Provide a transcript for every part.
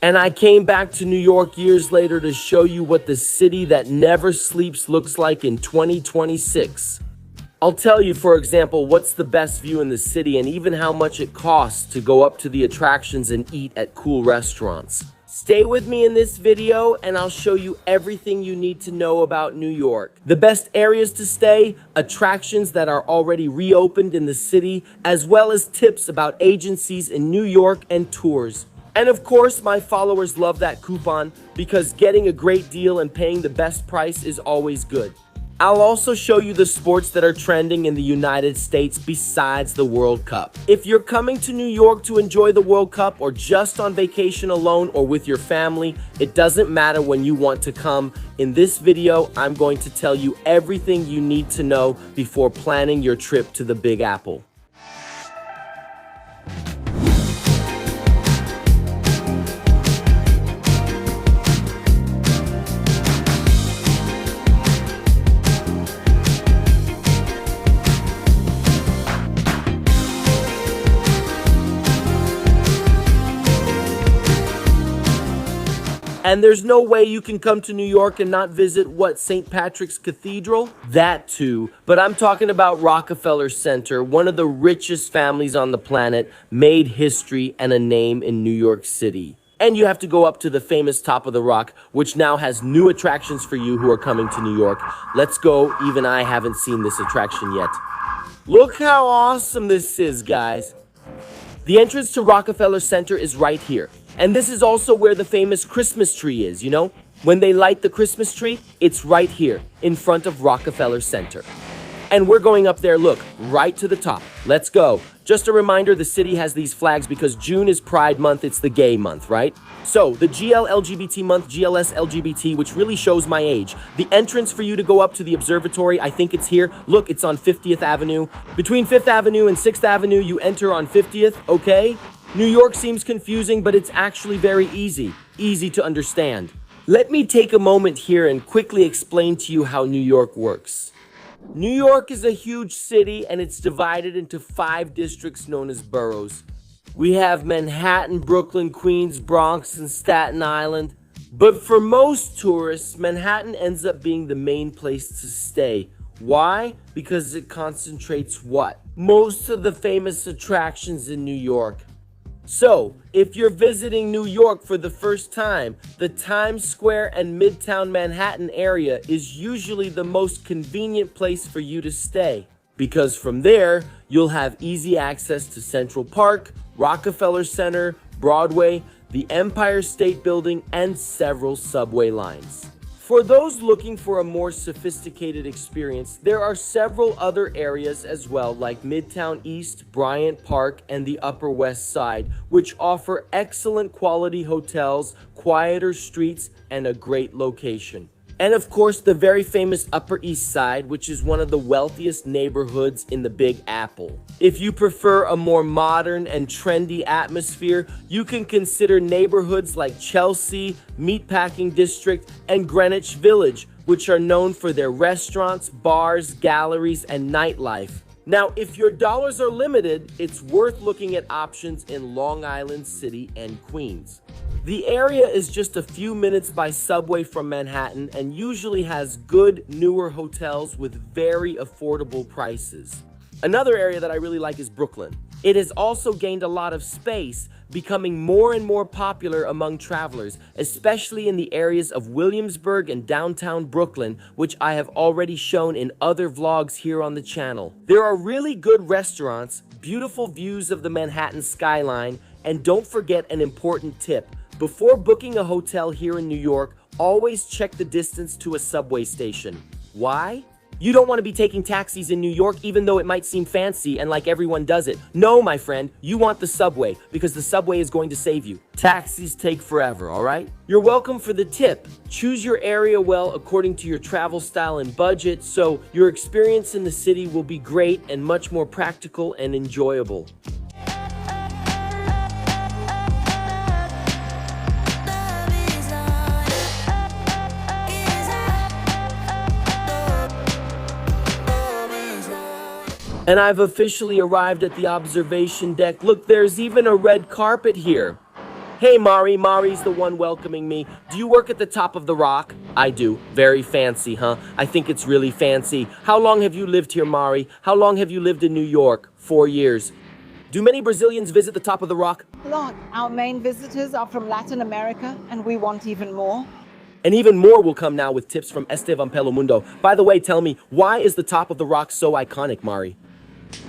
And I came back to New York years later to show you what the city that never sleeps looks like in 2026. I'll tell you, for example, what's the best view in the city and even how much it costs to go up to the attractions and eat at cool restaurants. Stay with me in this video and I'll show you everything you need to know about New York. The best areas to stay, attractions that are already reopened in the city, as well as tips about agencies in New York and tours. And of course, my followers love that coupon because getting a great deal and paying the best price is always good. I'll also show you the sports that are trending in the United States besides the World Cup. If you're coming to New York to enjoy the World Cup or just on vacation alone or with your family, it doesn't matter when you want to come. In this video, I'm going to tell you everything you need to know before planning your trip to the Big Apple. And there's no way you can come to New York and not visit, what, St. Patrick's Cathedral? That too. But I'm talking about Rockefeller Center, one of the richest families on the planet, made history and a name in New York City. And you have to go up to the famous Top of the Rock, which now has new attractions for you who are coming to New York. Let's go. Even I haven't seen this attraction yet. Look how awesome this is, guys. The entrance to Rockefeller Center is right here. And this is also where the famous Christmas tree is, you know? When they light the Christmas tree, it's right here in front of Rockefeller Center. And we're going up there, look, right to the top. Let's go. Just a reminder, the city has these flags because June is Pride Month, it's the gay month, right? So, the GL-LGBT month, GLS-LGBT, which really shows my age. The entrance for you to go up to the observatory, I think it's here. Look, it's on 50th Avenue. Between 5th Avenue and 6th Avenue, you enter on 50th, okay? New York seems confusing, but it's actually very easy to understand. Let me take a moment here and quickly explain to you how New York works. New York is a huge city and it's divided into 5 districts known as boroughs. We have Manhattan, Brooklyn, Queens, Bronx, and Staten Island. But for most tourists, Manhattan ends up being the main place to stay. Why? Because it concentrates what? Most of the famous attractions in New York. So, if you're visiting New York for the first time, the Times Square and Midtown Manhattan area is usually the most convenient place for you to stay. Because from there, you'll have easy access to Central Park, Rockefeller Center, Broadway, the Empire State Building, and several subway lines. For those looking for a more sophisticated experience, there are several other areas as well, like Midtown East, Bryant Park, and the Upper West Side, which offer excellent quality hotels, quieter streets, and a great location. And of course, the very famous Upper East Side, which is one of the wealthiest neighborhoods in the Big Apple. If you prefer a more modern and trendy atmosphere, you can consider neighborhoods like Chelsea, Meatpacking District, and Greenwich Village, which are known for their restaurants, bars, galleries, and nightlife. Now, if your dollars are limited, it's worth looking at options in Long Island City and Queens. The area is just a few minutes by subway from Manhattan and usually has good, newer hotels with very affordable prices. Another area that I really like is Brooklyn. It has also gained a lot of space, becoming more and more popular among travelers, especially in the areas of Williamsburg and downtown Brooklyn, which I have already shown in other vlogs here on the channel. There are really good restaurants, beautiful views of the Manhattan skyline, and don't forget an important tip. Before booking a hotel here in New York, always check the distance to a subway station. Why? You don't want to be taking taxis in New York even though it might seem fancy and like everyone does it. No, my friend, you want the subway because the subway is going to save you. Taxis take forever, all right? You're welcome for the tip. Choose your area well according to your travel style and budget so your experience in the city will be great and much more practical and enjoyable. And I've officially arrived at the observation deck. Look, there's even a red carpet here. Hey Mari, Mari's the one welcoming me. Do you work at the top of the rock? I do. Very fancy, huh? I think it's really fancy. How long have you lived here, Mari? How long have you lived in New York? 4 years. Do many Brazilians visit the top of the rock? A lot. Our main visitors are from Latin America, and we want even more. And even more will come now with tips from Esteban Pelomundo. By the way, tell me, why is the top of the rock so iconic, Mari?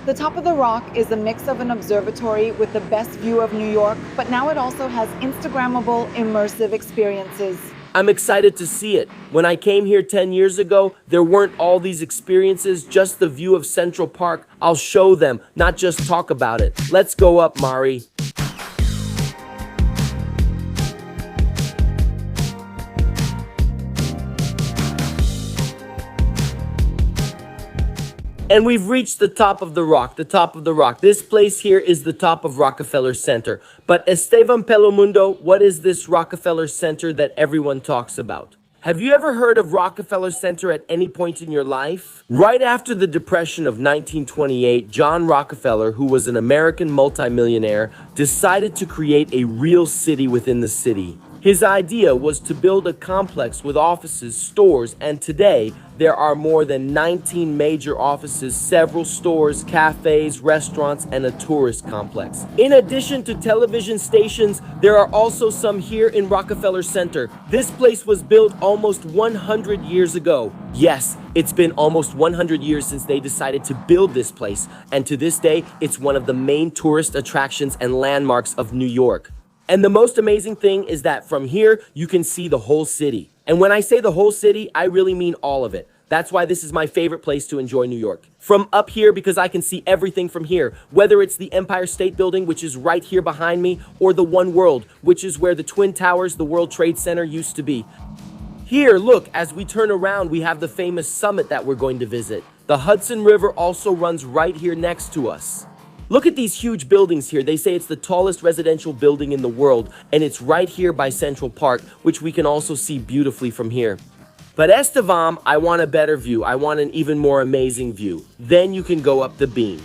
The top of the rock is a mix of an observatory with the best view of New York, but now it also has Instagrammable, immersive experiences. I'm excited to see it. When I came here 10 years ago, there weren't all these experiences, just the view of Central Park. I'll show them, not just talk about it. Let's go up, Mari. And we've reached the top of the rock, the top of the rock. This place here is the top of Rockefeller Center. But Esteban Pelomundo, what is this Rockefeller Center that everyone talks about? Have you ever heard of Rockefeller Center at any point in your life? Right after the Depression of 1928, John Rockefeller, who was an American multimillionaire, decided to create a real city within the city. His idea was to build a complex with offices, stores, and today there are more than 19 major offices, several stores, cafes, restaurants, and a tourist complex. In addition to television stations, there are also some here in Rockefeller Center. This place was built almost 100 years ago. Yes, it's been almost 100 years since they decided to build this place, and to this day, it's one of the main tourist attractions and landmarks of New York. And the most amazing thing is that from here, you can see the whole city. And when I say the whole city, I really mean all of it. That's why this is my favorite place to enjoy New York. From up here, because I can see everything from here, whether it's the Empire State Building, which is right here behind me, or the One World, which is where the Twin Towers, the World Trade Center used to be. Here, look, as we turn around, we have the famous summit that we're going to visit. The Hudson River also runs right here next to us. Look at these huge buildings here. They say it's the tallest residential building in the world, and it's right here by Central Park, which we can also see beautifully from here. But Estevam, I want a better view. I want an even more amazing view. Then you can go up the beam.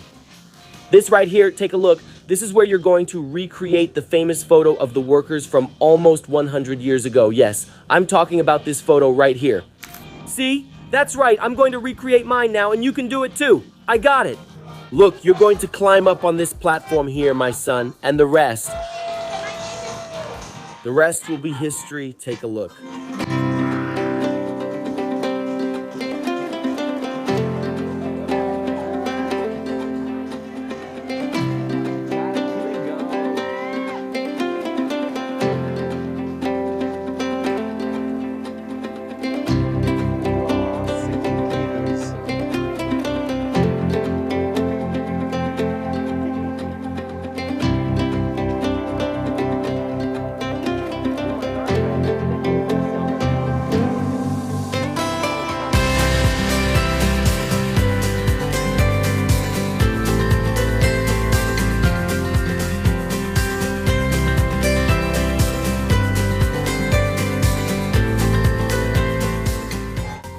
This right here, take a look. This is where you're going to recreate the famous photo of the workers from almost 100 years ago. Yes, I'm talking about this photo right here. See? That's right. I'm going to recreate mine now, and you can do it too. I got it. Look, you're going to climb up on this platform here, my son, and the rest will be history. Take a look.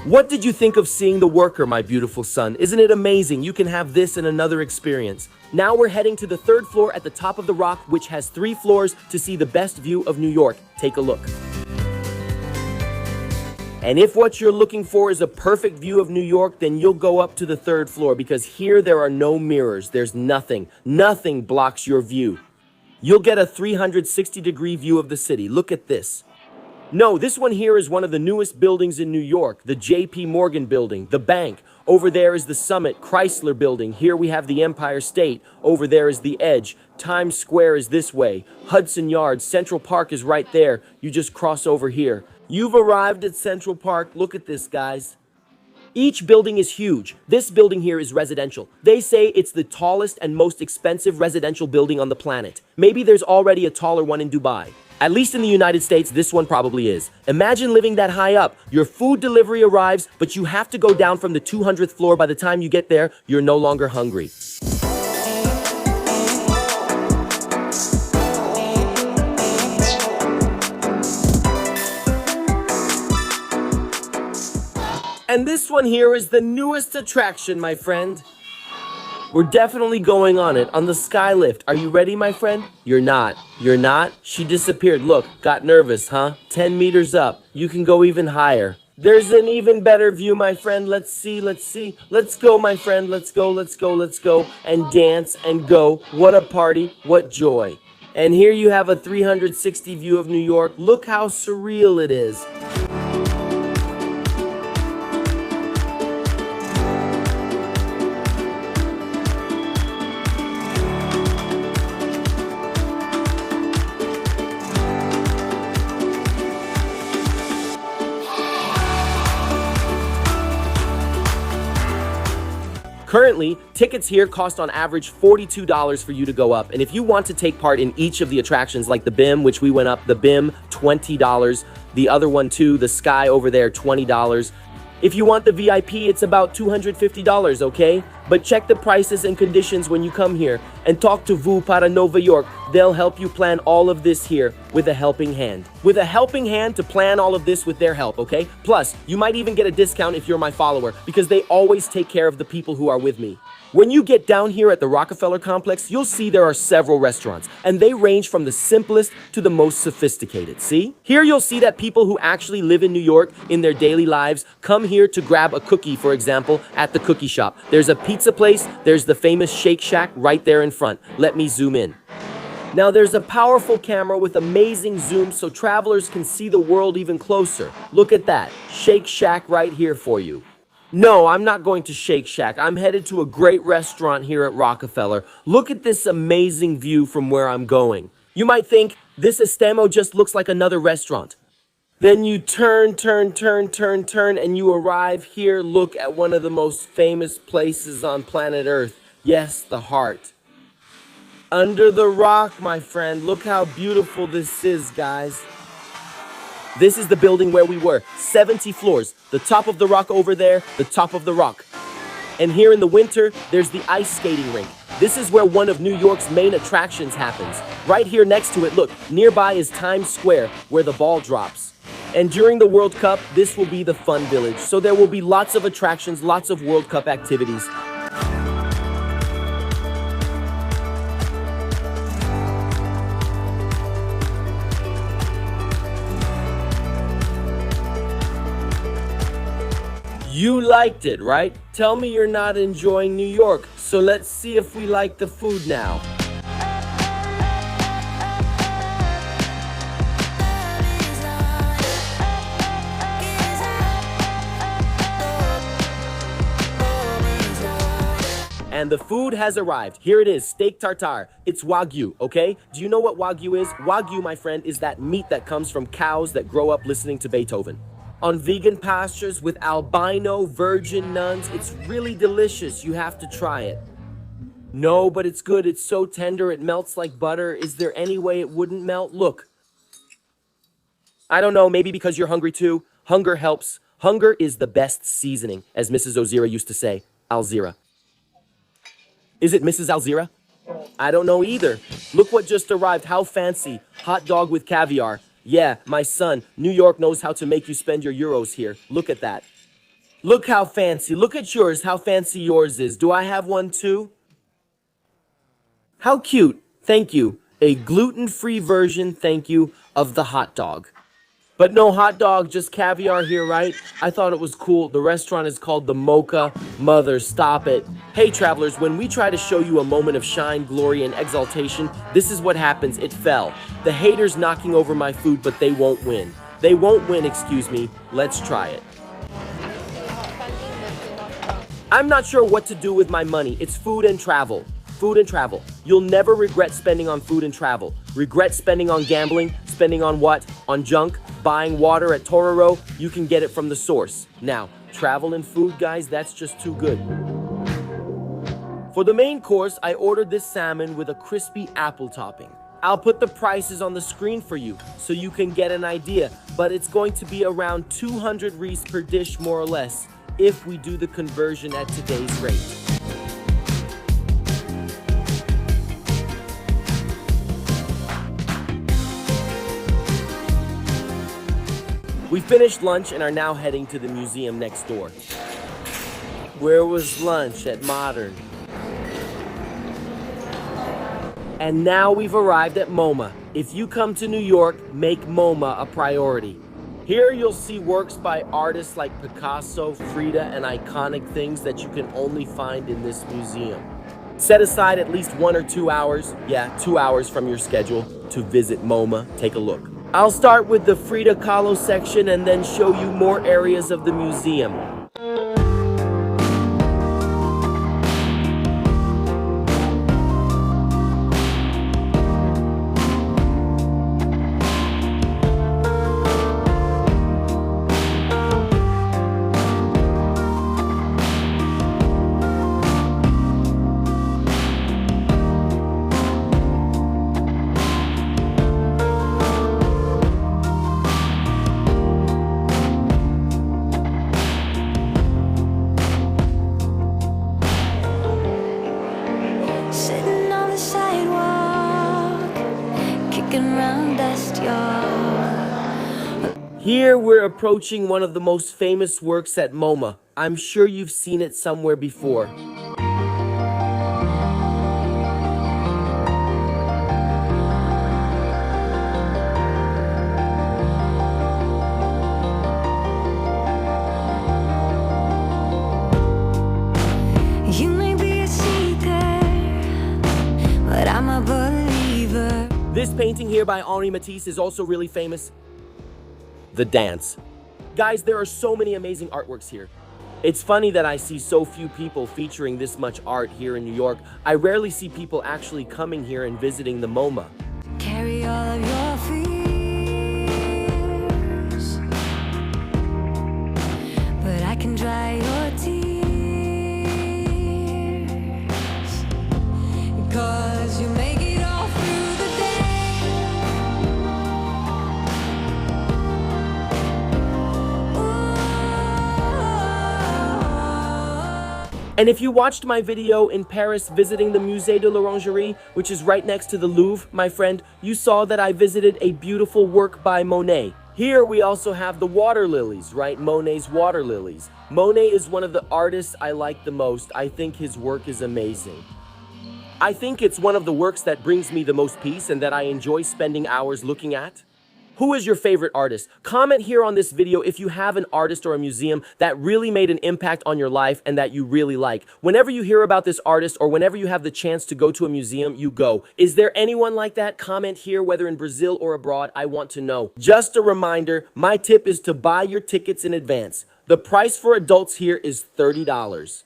What did you think of seeing the worker, my beautiful son? Isn't it amazing? You can have this and another experience. Now we're heading to the third floor at the top of the rock, which has 3 floors to see the best view of New York. Take a look. And if what you're looking for is a perfect view of New York, then you'll go up to the 3rd floor because here there are no mirrors. There's nothing. Nothing blocks your view. You'll get a 360-degree view of the city. Look at this. No, this one here is one of the newest buildings in New York, the J.P. Morgan building, the bank. Over there is the Summit, Chrysler building. Here we have the Empire State. Over there is the Edge. Times Square is this way. Hudson Yards, Central Park is right there. You just cross over here. You've arrived at Central Park. Look at this, guys. Each building is huge. This building here is residential. They say it's the tallest and most expensive residential building on the planet. Maybe there's already a taller one in Dubai. At least in the United States, this one probably is. Imagine living that high up. Your food delivery arrives, but you have to go down from the 200th floor. By the time you get there, you're no longer hungry. And this one here is the newest attraction, my friend. We're definitely going on it, on the skylift. Are you ready, my friend? You're not. You're not? She disappeared. Look, got nervous, huh? 10 meters up. You can go even higher. There's an even better view, my friend. Let's see, let's see. Let's go, my friend. Let's go, let's go, let's go. And dance and go. What a party. What joy. And here you have a 360 view of New York. Look how surreal it is. Currently, tickets here cost on average $42 for you to go up. And if you want to take part in each of the attractions like the BIM, which we went up, the BIM, $20. The other one too, the Sky over there, $20. If you want the VIP, it's about $250, okay? But check the prices and conditions when you come here and talk to Vu para Nova York. They'll help you plan all of this here with a helping hand. With a helping hand to plan all of this with their help, okay? Plus, you might even get a discount if you're my follower because they always take care of the people who are with me. When you get down here at the Rockefeller complex, you'll see there are several restaurants, and they range from the simplest to the most sophisticated, see? Here you'll see that people who actually live in New York in their daily lives come here to grab a cookie, for example, at the cookie shop. There's a pizza place, there's the famous Shake Shack right there in front. Let me zoom in. Now there's a powerful camera with amazing zoom so travelers can see the world even closer. Look at that, Shake Shack right here for you. No, I'm not going to Shake Shack. I'm headed to a great restaurant here at Rockefeller. Look at this amazing view from where I'm going. You might think, this Estemo just looks like another restaurant. Then you turn, and you arrive here. Look at one of the most famous places on planet Earth. Yes, the heart. Under the rock, my friend. Look how beautiful this is, guys. This is the building where we were, 70 floors, the top of the rock over there, the top of the rock. And here in the winter, there's the ice skating rink. This is where one of New York's main attractions happens. Right here next to it, look, nearby is Times Square, where the ball drops. And during the World Cup, this will be the fun village. So there will be lots of attractions, lots of World Cup activities. You liked it, right? Tell me you're not enjoying New York. So let's see if we like the food now. And the food has arrived. Here it is, steak tartare. It's Wagyu, okay? Do you know what Wagyu is? Wagyu, my friend, is that meat that comes from cows that grow up listening to Beethoven. On vegan pastures with albino virgin nuns. It's really delicious. You have to try it. No, but it's good. It's so tender. It melts like butter. Is there any way it wouldn't melt? Look. I don't know. Maybe because you're hungry too. Hunger helps. Hunger is the best seasoning, as Mrs. Ozira used to say. Alzira. Is it Mrs. Alzira? I don't know either. Look what just arrived. How fancy. Hot dog with caviar. Yeah, my son, New York knows how to make you spend your euros here. Look at that. Look how fancy. Look at yours, how fancy yours is. Do I have one too? How cute. Thank you. A gluten-free version, thank you, of the hot dog. But no hot dog, just caviar here, right? I thought it was cool. The restaurant is called the MoCA. Mother, stop it. Hey, travelers, when we try to show you a moment of shine, glory, and exaltation, this is what happens. It fell. The haters knocking over my food, but they won't win. They won't win, excuse me. Let's try it. I'm not sure what to do with my money. It's food and travel. Food and travel. You'll never regret spending on food and travel. Regret spending on gambling? Spending on what? On junk? Buying water at Tororo? You can get it from the source. Now, travel and food, guys, that's just too good. For the main course, I ordered this salmon with a crispy apple topping. I'll put the prices on the screen for you so you can get an idea, but it's going to be around 200 Ries per dish, more or less, if we do the conversion at today's rate. We finished lunch and are now heading to the museum next door. Where was lunch at Modern? And now we've arrived at MoMA. If you come to New York, make MoMA a priority. Here you'll see works by artists like Picasso, Frida, and iconic things that you can only find in this museum. Set aside at least 1 or 2 hours, 2 hours from your schedule to visit MoMA. Take a look. I'll start with the Frida Kahlo section and then show you more areas of the museum. Here we're approaching one of the most famous works at MoMA. I'm sure you've seen it somewhere before. You may be a seeker, but I'm a believer. This painting here by Henri Matisse is also really famous. The dance. Guys, there are so many amazing artworks here. It's funny that I see so few people featuring this much art here in New York. I rarely see people actually coming here and visiting the MoMA. Carry all of your fears, but I can dry your tears, 'cause you make it all through the day. And if you watched my video in Paris visiting the Musée de l'Orangerie, which is right next to the Louvre, my friend, you saw that I visited a beautiful work by Monet. Here we also have the water lilies, right? Monet's water lilies. Monet is one of the artists I like the most. I think his work is amazing. I think it's one of the works that brings me the most peace and that I enjoy spending hours looking at. Who is your favorite artist? Comment here on this video if you have an artist or a museum that really made an impact on your life and that you really like. Whenever you hear about this artist or whenever you have the chance to go to a museum, you go. Is there anyone like that? Comment here, whether in Brazil or abroad. I want to know. Just a reminder, my tip is to buy your tickets in advance. The price for adults here is $30.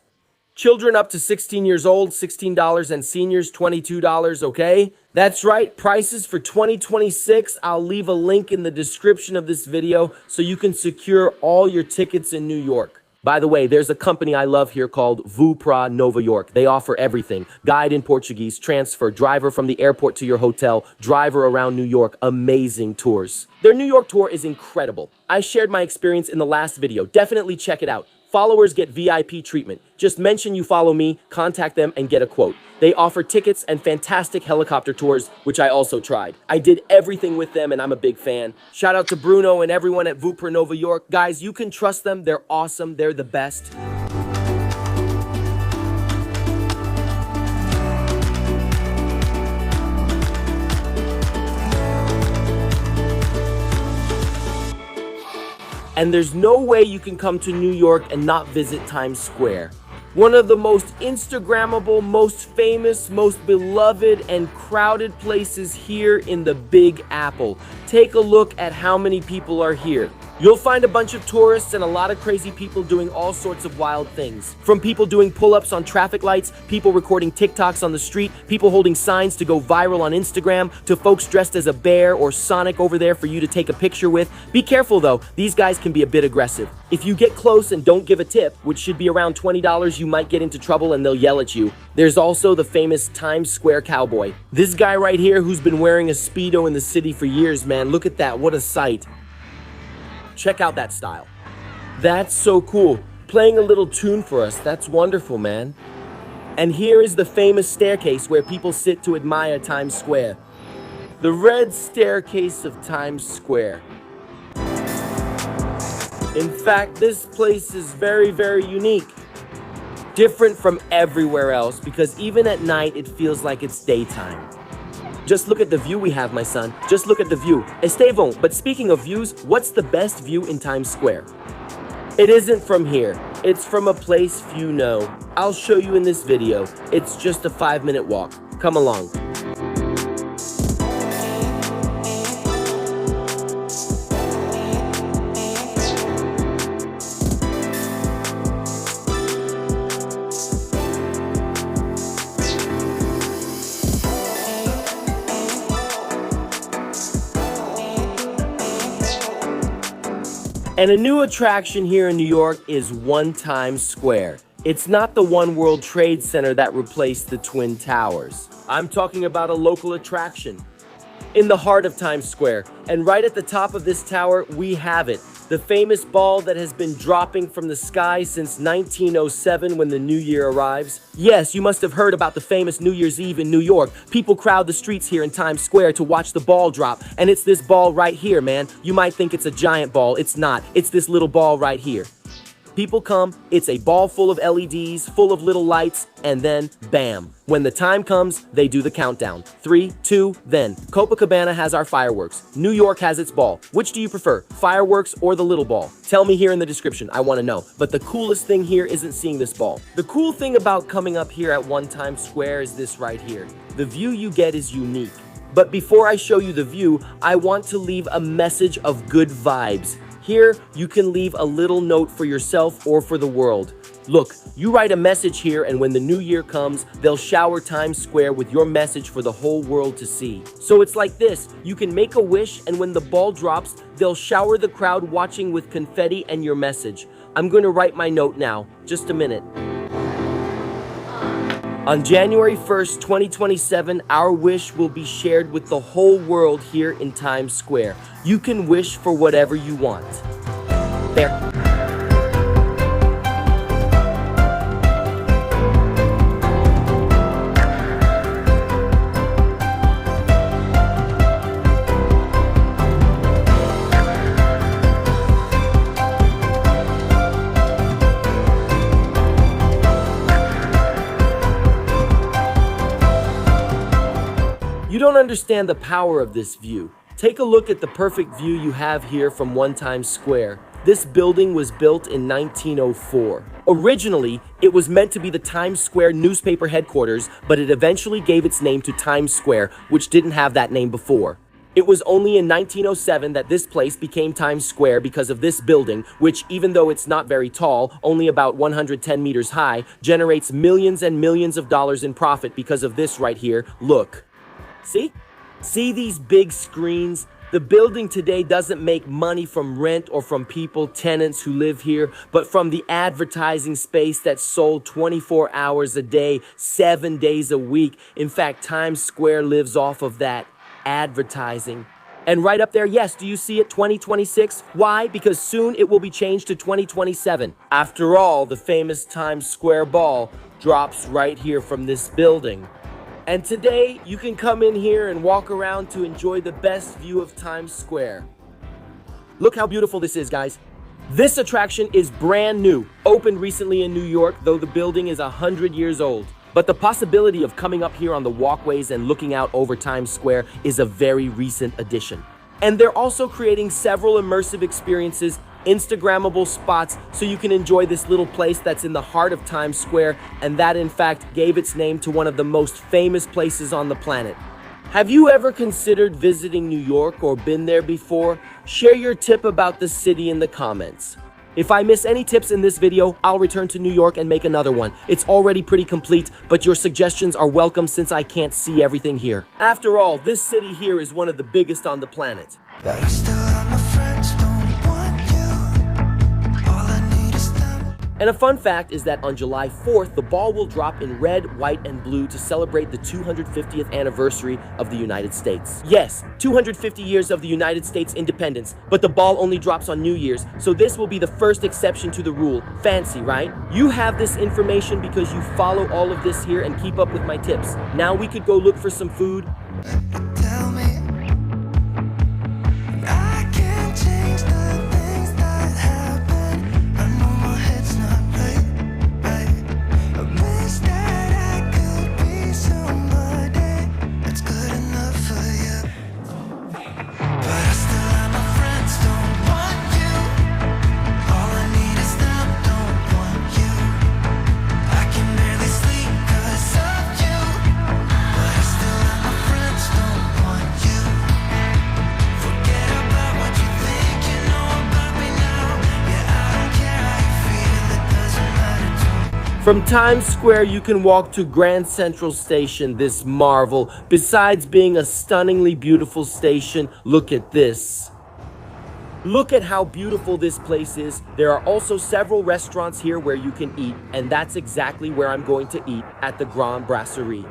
Children up to 16 years old, $16, and seniors, $22, okay? That's right, prices for 2026. I'll leave a link in the description of this video so you can secure all your tickets in New York. By the way, there's a company I love here called Vupra Nova York. They offer everything. Guide in Portuguese, transfer, driver from the airport to your hotel, driver around New York, amazing tours. Their New York tour is incredible. I shared my experience in the last video. Definitely check it out. Followers get VIP treatment. Just mention you follow me, contact them, and get a quote. They offer tickets and fantastic helicopter tours, which I also tried. I did everything with them, and I'm a big fan. Shout out to Bruno and everyone at Vupra Nova York. Guys, you can trust them. They're awesome. They're the best. And there's no way you can come to New York and not visit Times Square. One of the most Instagrammable, most famous, most beloved, and crowded places here in the Big Apple. Take a look at how many people are here. You'll find a bunch of tourists and a lot of crazy people doing all sorts of wild things. From people doing pull-ups on traffic lights, people recording TikToks on the street, people holding signs to go viral on Instagram, to folks dressed as a bear or Sonic over there for you to take a picture with. Be careful though, these guys can be a bit aggressive. If you get close and don't give a tip, which should be around $20, you might get into trouble and they'll yell at you. There's also the famous Times Square cowboy. This guy right here who's been wearing a Speedo in the city for years, man. Look at that, what a sight. Check out that style. That's so cool. Playing a little tune for us. That's wonderful, man. And here is the famous staircase where people sit to admire Times Square. The red staircase of Times Square. In fact, this place is very, very unique. Different from everywhere else because even at night, it feels like it's daytime. Just look at the view we have, my son. Just look at the view. Estevon, but speaking of views, what's the best view in Times Square? It isn't from here. It's from a place few know. I'll show you in this video. It's just a 5-minute walk. Come along. And a new attraction here in New York is One Times Square. It's not the One World Trade Center that replaced the Twin Towers. I'm talking about a local attraction in the heart of Times Square. And right at the top of this tower, we have it. The famous ball that has been dropping from the sky since 1907 when the new year arrives. Yes, you must have heard about the famous New Year's Eve in New York. People crowd the streets here in Times Square to watch the ball drop. And it's this ball right here, man. You might think it's a giant ball. It's not. It's this little ball right here. People come, it's a ball full of LEDs, full of little lights, and then bam. When the time comes, they do the countdown. 3, 2, then. Copacabana has our fireworks. New York has its ball. Which do you prefer, fireworks or the little ball? Tell me here in the description, I want to know. But the coolest thing here isn't seeing this ball. The cool thing about coming up here at One Times Square is this right here. The view you get is unique. But before I show you the view, I want to leave a message of good vibes. Here, you can leave a little note for yourself or for the world. Look, you write a message here, and when the new year comes, they'll shower Times Square with your message for the whole world to see. So it's like this, you can make a wish, and when the ball drops, they'll shower the crowd watching with confetti and your message. I'm going to write my note now. Just a minute. On January 1st, 2027, our wish will be shared with the whole world here in Times Square. You can wish for whatever you want. There. You don't understand the power of this view. Take a look at the perfect view you have here from One Times Square. This building was built in 1904. Originally, it was meant to be the Times Square newspaper headquarters, but it eventually gave its name to Times Square, which didn't have that name before. It was only in 1907 that this place became Times Square because of this building, which, even though it's not very tall, only about 110 meters high, generates millions and millions of dollars in profit because of this right here. Look. See? See these big screens? The building today doesn't make money from rent or from people, tenants who live here, but from the advertising space that's sold 24 hours a day, 7 days a week. In fact, Times Square lives off of that advertising. And right up there, yes, do you see it, 2026? Why? Because soon it will be changed to 2027. After all, the famous Times Square ball drops right here from this building. And today, you can come in here and walk around to enjoy the best view of Times Square. Look how beautiful this is, guys. This attraction is brand new, opened recently in New York, though the building is 100 years old. But the possibility of coming up here on the walkways and looking out over Times Square is a very recent addition. And they're also creating several immersive experiences, Instagrammable spots, so you can enjoy this little place that's in the heart of Times Square, and that in fact gave its name to one of the most famous places on the planet. Have you ever considered visiting New York or been there before? Share your tip about the city in the comments. If I miss any tips in this video, I'll return to New York and make another one. It's already pretty complete, but your suggestions are welcome since I can't see everything here. After all, this city here is one of the biggest on the planet. And a fun fact is that on July 4th, the ball will drop in red, white, and blue to celebrate the 250th anniversary of the United States. Yes, 250 years of the United States independence, but the ball only drops on New Year's, so this will be the first exception to the rule. Fancy, right? You have this information because you follow all of this here and keep up with my tips. Now we could go look for some food. Tell me, I can't change the things that happen. I know my head's not right. I wish that I could be somebody that's good enough From Times Square, you can walk to Grand Central Station, this marvel. Besides being a stunningly beautiful station, look at this. Look at how beautiful this place is. There are also several restaurants here where you can eat, and that's exactly where I'm going to eat, at the Grand Brasserie.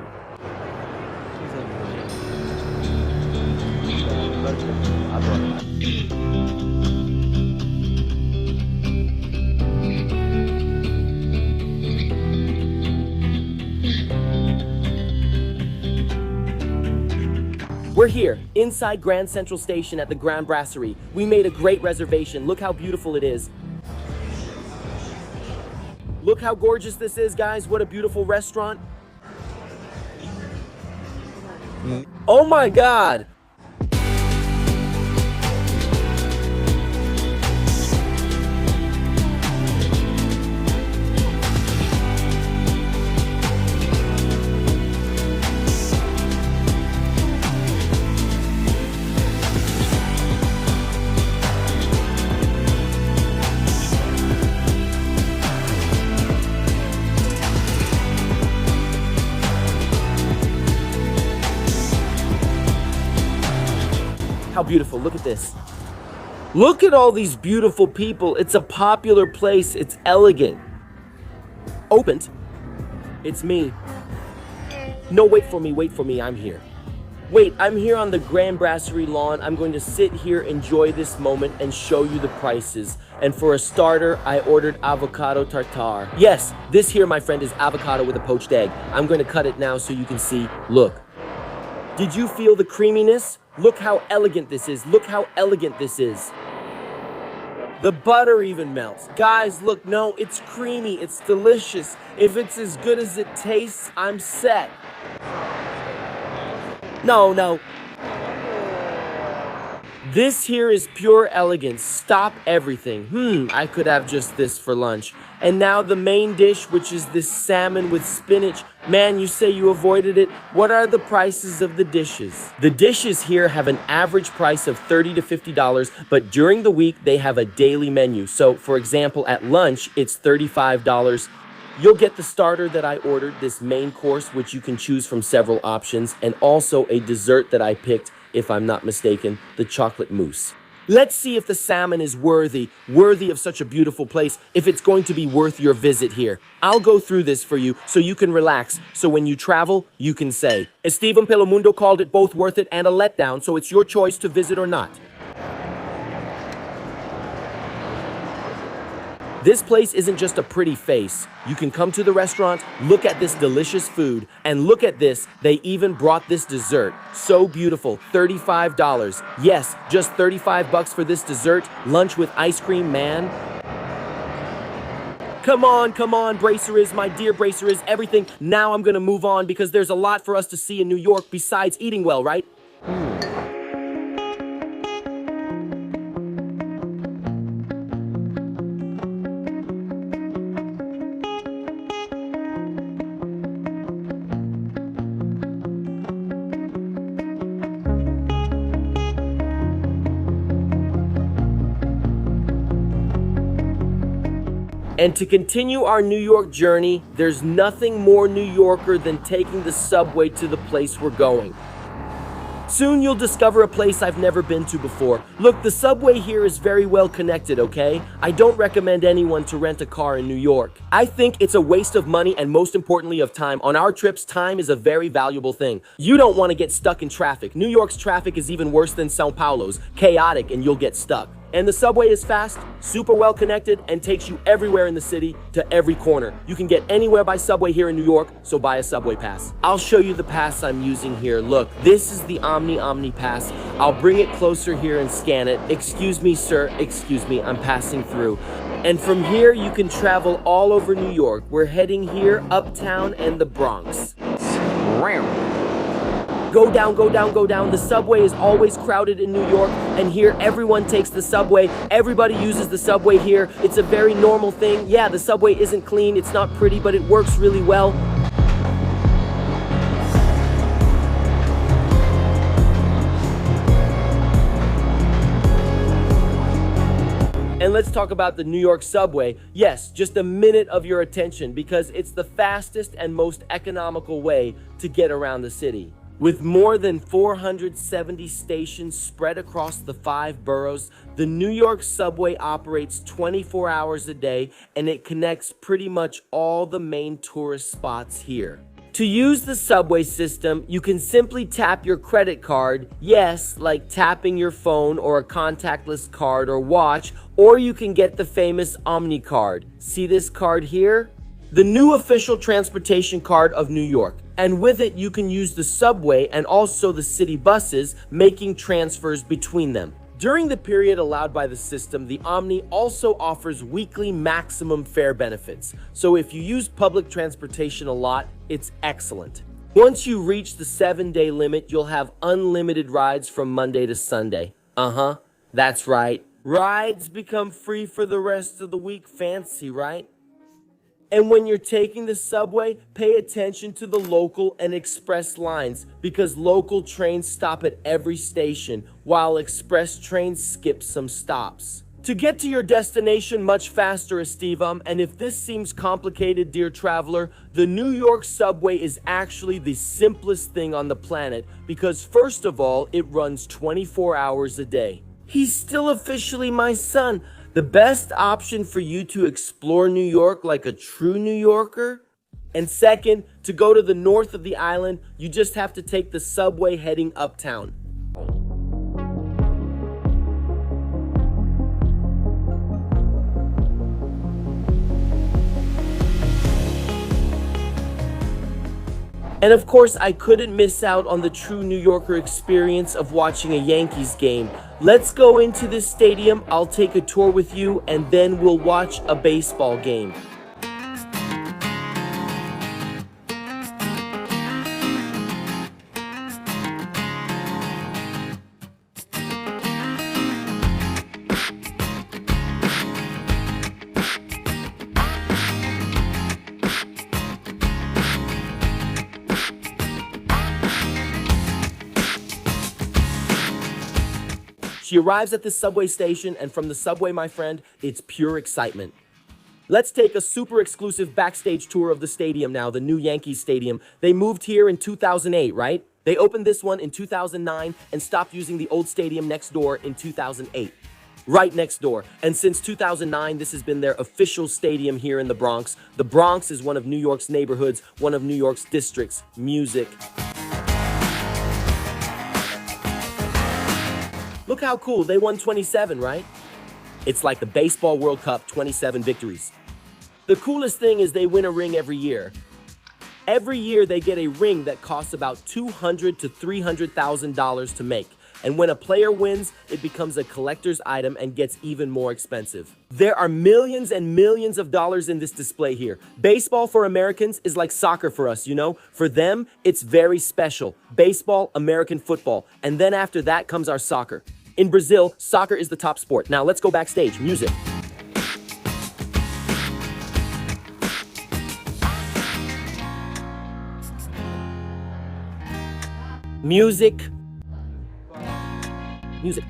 We're here, inside Grand Central Station at the Grand Brasserie. We made a great reservation. Look how beautiful it is. Look how gorgeous this is, guys. What a beautiful restaurant. Oh my God! How beautiful, look at this. Look at all these beautiful people. It's a popular place, it's elegant. Opened. It's me. No, wait for me, I'm here. Wait, I'm here on the Grand Brasserie lawn. I'm going to sit here, enjoy this moment, and show you the prices. And for a starter, I ordered avocado tartare. Yes, this here, my friend, is avocado with a poached egg. I'm going to cut it now so you can see. Look. Did you feel the creaminess? Look how elegant this is. Look how elegant this is. The butter even melts. Guys, look, no, it's creamy. It's delicious. If it's as good as it tastes, I'm set. No. This here is pure elegance. Stop everything. I could have just this for lunch. And now the main dish, which is this salmon with spinach. Man, you say you avoided it. What are the prices of the dishes? The dishes here have an average price of $30 to $50, but during the week, they have a daily menu. So, for example, at lunch, it's $35. You'll get the starter that I ordered, this main course, which you can choose from several options, and also a dessert that I picked, if I'm not mistaken, the chocolate mousse. Let's see if the salmon is worthy of such a beautiful place, if it's going to be worth your visit here. I'll go through this for you so you can relax, so when you travel, you can say, Esteban Pelomundo called it both worth it and a letdown, so it's your choice to visit or not. This place isn't just a pretty face. You can come to the restaurant, look at this delicious food, and look at this, they even brought this dessert. So beautiful, $35. Yes, just $35 for this dessert, lunch with ice cream, man. Come on, Braceres, my dear Braceres, everything. Now I'm gonna move on because there's a lot for us to see in New York besides eating well, right? And to continue our New York journey, there's nothing more New Yorker than taking the subway to the place we're going. Soon you'll discover a place I've never been to before. Look, the subway here is very well connected, okay? I don't recommend anyone to rent a car in New York. I think it's a waste of money and most importantly of time. On our trips, time is a very valuable thing. You don't want to get stuck in traffic. New York's traffic is even worse than Sao Paulo's. Chaotic and you'll get stuck. And the subway is fast, super well connected, and takes you everywhere in the city to every corner. You can get anywhere by subway here in New York, so buy a subway pass. I'll show you the pass I'm using here. Look, this is the Omni Pass. I'll bring it closer here and scan it. Excuse me, sir, excuse me, I'm passing through. And from here, you can travel all over New York. We're heading here, Uptown and the Bronx. Go down. The subway is always crowded in New York, and here everyone takes the subway. Everybody uses the subway here. It's a very normal thing. Yeah, the subway isn't clean, it's not pretty, but it works really well. And let's talk about the New York subway. Yes, just a minute of your attention because it's the fastest and most economical way to get around the city. With more than 470 stations spread across the 5 boroughs, the New York subway operates 24 hours a day and it connects pretty much all the main tourist spots here. To use the subway system, you can simply tap your credit card, yes, like tapping your phone or a contactless card or watch, or you can get the famous Omni card. See this card here? The new official transportation card of New York. And with it, you can use the subway and also the city buses, making transfers between them. During the period allowed by the system, the Omni also offers weekly maximum fare benefits. So if you use public transportation a lot, it's excellent. Once you reach the 7-day limit, you'll have unlimited rides from Monday to Sunday. That's right. Rides become free for the rest of the week. Fancy, right? And when you're taking the subway, pay attention to the local and express lines because local trains stop at every station while express trains skip some stops. To get to your destination much faster, Estevam, and if this seems complicated, dear traveler, the New York subway is actually the simplest thing on the planet because first of all, it runs 24 hours a day. He's still officially my son. The best option for you to explore New York like a true New Yorker. And second, to go to the north of the island, you just have to take the subway heading uptown. And of course, I couldn't miss out on the true New Yorker experience of watching a Yankees game. Let's go into this stadium, I'll take a tour with you, and then we'll watch a baseball game. She arrives at the subway station, and from the subway, my friend, it's pure excitement. Let's take a super exclusive backstage tour of the stadium now, the new Yankees stadium. They moved here in 2008, right? They opened this one in 2009 and stopped using the old stadium next door in 2008. Right next door. And since 2009, this has been their official stadium here in the Bronx. The Bronx is one of New York's neighborhoods, one of New York's districts. Music. Look how cool, they won 27, right? It's like the Baseball World Cup, 27 victories. The coolest thing is they win a ring every year. Every year they get a ring that costs about $200,000 to $300,000 to make. And when a player wins, it becomes a collector's item and gets even more expensive. There are millions and millions of dollars in this display here. Baseball for Americans is like soccer for us, you know? For them, it's very special. Baseball, American football. And then after that comes our soccer. In Brazil, soccer is the top sport. Now let's go backstage. Music. Music. Music.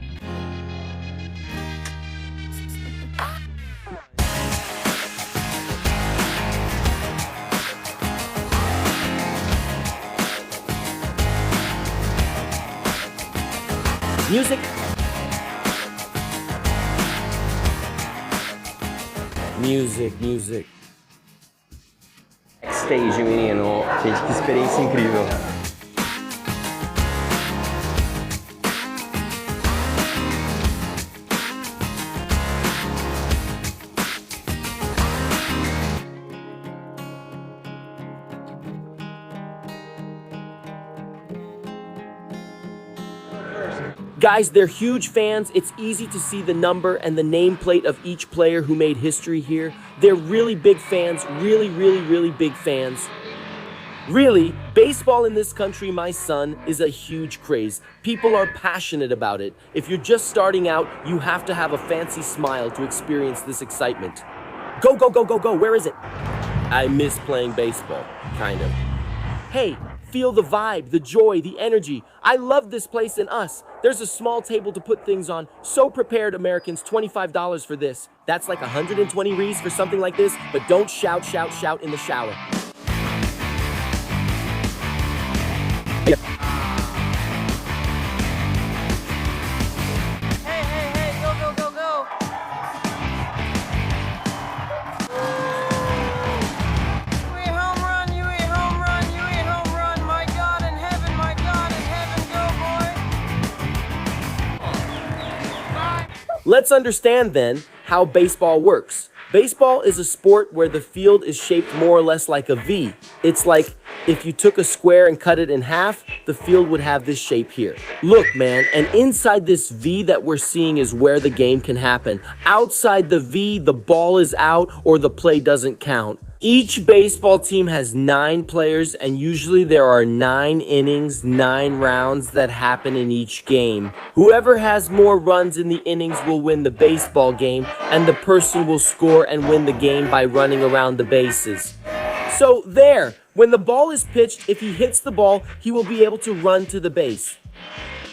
Music. Music. Backstage, menino. Gente, que experiência incrível. Guys, they're huge fans. It's easy to see the number and the nameplate of each player who made history here. They're really big fans, really big fans. Really, baseball in this country, my son, is a huge craze. People are passionate about it. If you're just starting out, you have to have a fancy smile to experience this excitement. Go, where is it? I miss playing baseball, kind of. Hey, feel the vibe, the joy, the energy. I love this place and us. There's a small table to put things on. So prepared, Americans, $25 for this. That's like 120 reais for something like this, but don't shout, shout, shout in the shower. Hey, go. You hit home run, you hit home run, you hit home run. My God in heaven, go, boy. Let's understand then how baseball works. Baseball is a sport where the field is shaped more or less like a V. It's like if you took a square and cut it in half, the field would have this shape here. Look, man, and inside this V that we're seeing is where the game can happen. Outside the V, the ball is out or the play doesn't count. Each baseball team has 9 players, and usually there are 9 innings, 9 rounds that happen in each game. Whoever has more runs in the innings will win the baseball game, and the person will score and win the game by running around the bases. So there, when the ball is pitched, if he hits the ball, he will be able to run to the base.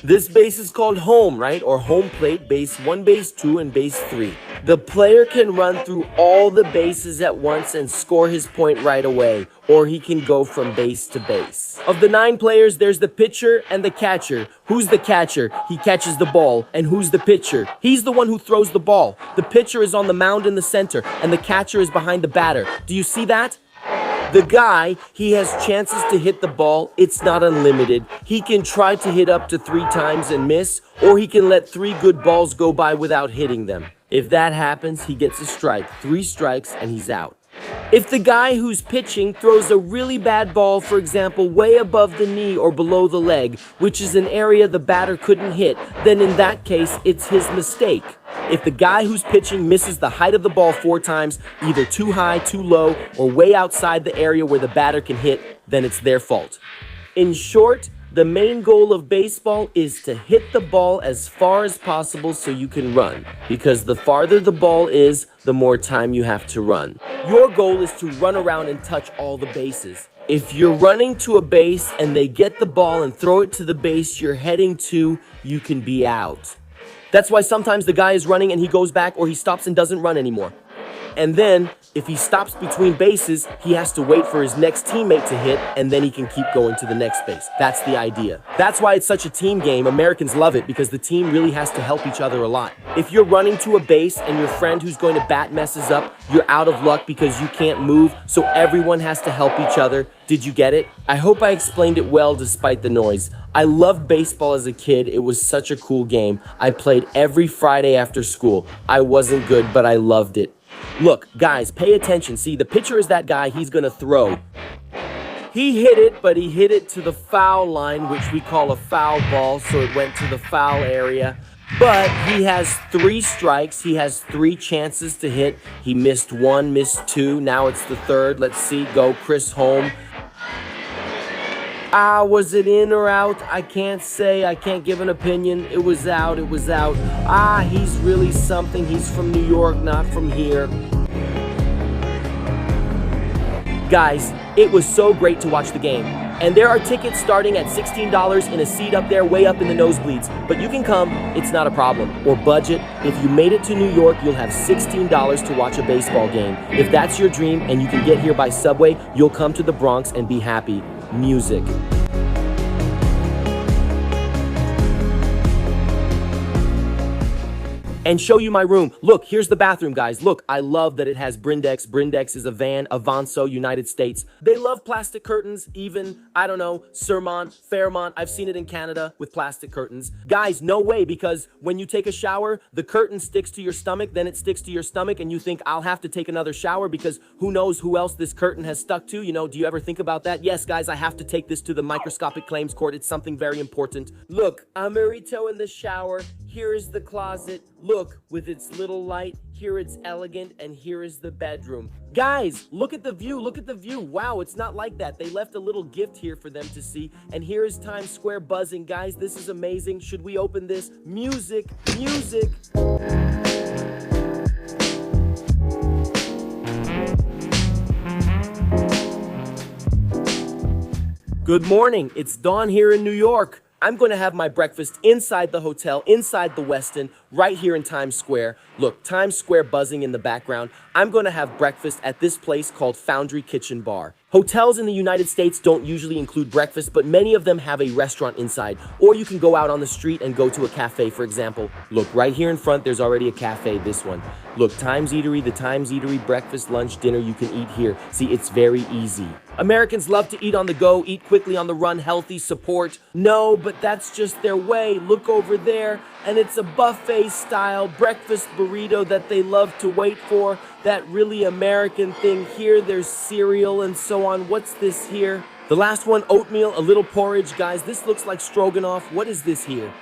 This base is called home, right? Or home plate, base 1, base 2, and base 3. The player can run through all the bases at once and score his point right away, or he can go from base to base. Of the 9 players, there's the pitcher and the catcher. Who's the catcher? He catches the ball. And who's the pitcher? He's the one who throws the ball. The pitcher is on the mound in the center, and the catcher is behind the batter. Do you see that? The guy, he has chances to hit the ball. It's not unlimited. He can try to hit up to 3 times and miss, or he can let 3 good balls go by without hitting them. If that happens, he gets a strike. 3 strikes and he's out. If the guy who's pitching throws a really bad ball, for example, way above the knee or below the leg, which is an area the batter couldn't hit, then in that case, it's his mistake. If the guy who's pitching misses the height of the ball 4 times, either too high, too low, or way outside the area where the batter can hit, then it's their fault. In short, the main goal of baseball is to hit the ball as far as possible so you can run, because the farther the ball is, the more time you have to run. Your goal is to run around and touch all the bases. If you're running to a base and they get the ball and throw it to the base you're heading to, you can be out. That's why sometimes the guy is running and he goes back, or he stops and doesn't run anymore. And then, if he stops between bases, he has to wait for his next teammate to hit, and then he can keep going to the next base. That's the idea. That's why it's such a team game. Americans love it, because the team really has to help each other a lot. If you're running to a base and your friend who's going to bat messes up, you're out of luck because you can't move, so everyone has to help each other. Did you get it? I hope I explained it well despite the noise. I loved baseball as a kid. It was such a cool game. I played every Friday after school. I wasn't good, but I loved it. Look, guys, pay attention. See, the pitcher is that guy. He's gonna throw. He hit it, but he hit it to the foul line, which we call a foul ball, so it went to the foul area. But he has 3 strikes. He has 3 chances to hit. He missed 1, missed 2. Now it's the 3rd. Let's see. Go, Chris home. Was it in or out? I can't say. I can't give an opinion. It was out. It was out. He's really something. He's from New York, not from here. Guys, it was so great to watch the game. And there are tickets starting at $16 in a seat up there, way up in the nosebleeds. But you can come. It's not a problem. Or budget. If you made it to New York, you'll have $16 to watch a baseball game. If that's your dream and you can get here by subway, you'll come to the Bronx and be happy. Music. And show you my room. Look, here's the bathroom, guys. Look, I love that it has Brindex. Brindex is a van, Avanzo, United States. They love plastic curtains, even, I don't know, Sermont, Fairmont. I've seen it in Canada with plastic curtains. Guys, no way, because when you take a shower, the curtain sticks to your stomach, then it sticks to your stomach, and you think, I'll have to take another shower because who knows who else this curtain has stuck to? You know, do you ever think about that? Yes, guys, I have to take this to the microscopic claims court. It's something very important. Look, Amerito in the shower. Here is the closet. Look, with its little light, here it's elegant, and here is the bedroom. Guys, look at the view, look at the view. Wow, it's not like that. They left a little gift here for them to see, and here is Times Square buzzing. Guys, this is amazing. Should we open this? Music, music. Good morning. It's dawn here in New York. I'm going to have my breakfast inside the hotel, inside the Westin, right here in Times Square. Look, Times Square buzzing in the background. I'm going to have breakfast at this place called Foundry Kitchen Bar. Hotels in the United States don't usually include breakfast, but many of them have a restaurant inside. Or you can go out on the street and go to a cafe, for example. Look, right here in front, there's already a cafe, this one. Look, Times Eatery, the Times Eatery, breakfast, lunch, dinner, you can eat here. See, it's very easy. Americans love to eat on the go, eat quickly on the run, healthy, support. No, but that's just their way. Look over there, and it's a buffet-style breakfast burrito that they love to wait for. That really American thing here. There's cereal and so on. What's this here? The last one, oatmeal, a little porridge. Guys, this looks like stroganoff. What is this here?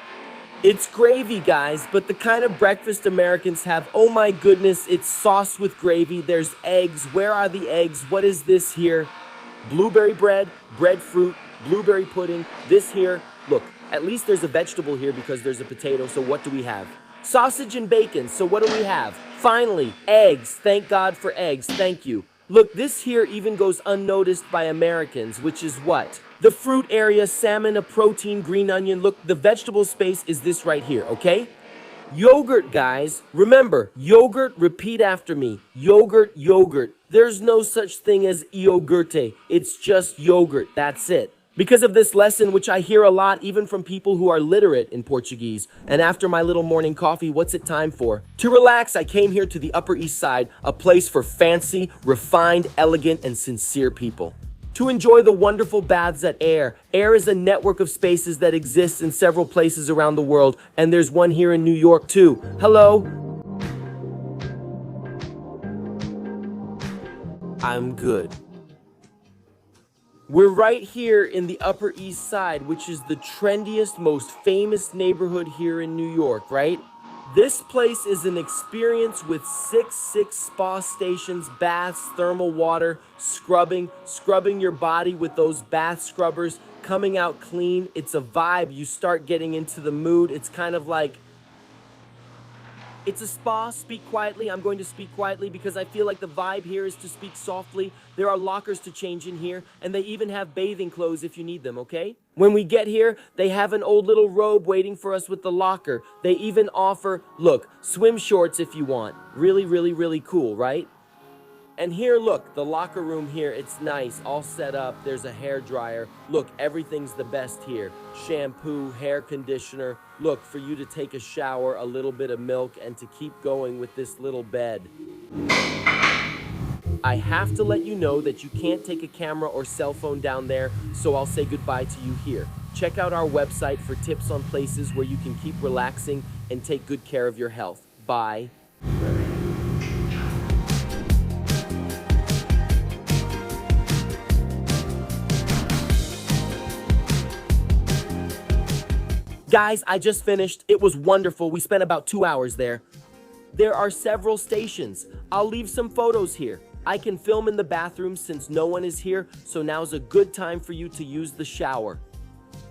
It's gravy, guys, but the kind of breakfast Americans have, oh my goodness, it's sauce with gravy. There's eggs. Where are the eggs? What is this here? Blueberry bread, breadfruit, blueberry pudding. This here, look, at least there's a vegetable here because there's a potato, so what do we have? Sausage and bacon, so what do we have? Finally, eggs. Thank God for eggs, thank you. Look, this here even goes unnoticed by Americans, which is what? The fruit area, salmon, a protein, green onion. Look, the vegetable space is this right here, okay? Yogurt, guys. Remember, yogurt, repeat after me. Yogurt, yogurt. There's no such thing as iogurte. It's just yogurt, that's it. Because of this lesson, which I hear a lot even from people who are literate in Portuguese, and after my little morning coffee, what's it time for? To relax, I came here to the Upper East Side, a place for fancy, refined, elegant, and sincere people. To enjoy the wonderful baths at Air. Air is a network of spaces that exists in several places around the world, and there's one here in New York too. Hello? I'm good. We're right here in the Upper East Side, which is the trendiest, most famous neighborhood here in New York, right? This place is an experience with six spa stations, baths, thermal water, scrubbing your body with those bath scrubbers, coming out clean. It's a vibe. You start getting into the mood. It's kind of like, it's a spa. Speak quietly. I'm going to speak quietly because I feel like the vibe here is to speak softly. There are lockers to change in here, and they even have bathing clothes if you need them, okay? When we get here, they have an old little robe waiting for us with the locker. They even offer, look, swim shorts if you want. Really, really, really cool, right? And here, look, the locker room here, it's nice, all set up. There's a hair dryer. Look, everything's the best here. Shampoo, hair conditioner. Look, for you to take a shower, a little bit of milk, and to keep going with this little bed. I have to let you know that you can't take a camera or cell phone down there, so I'll say goodbye to you here. Check out our website for tips on places where you can keep relaxing and take good care of your health. Bye. Guys, I just finished. It was wonderful. We spent about 2 hours there. There are several stations. I'll leave some photos here. I can film in the bathroom since no one is here, so now's a good time for you to use the shower.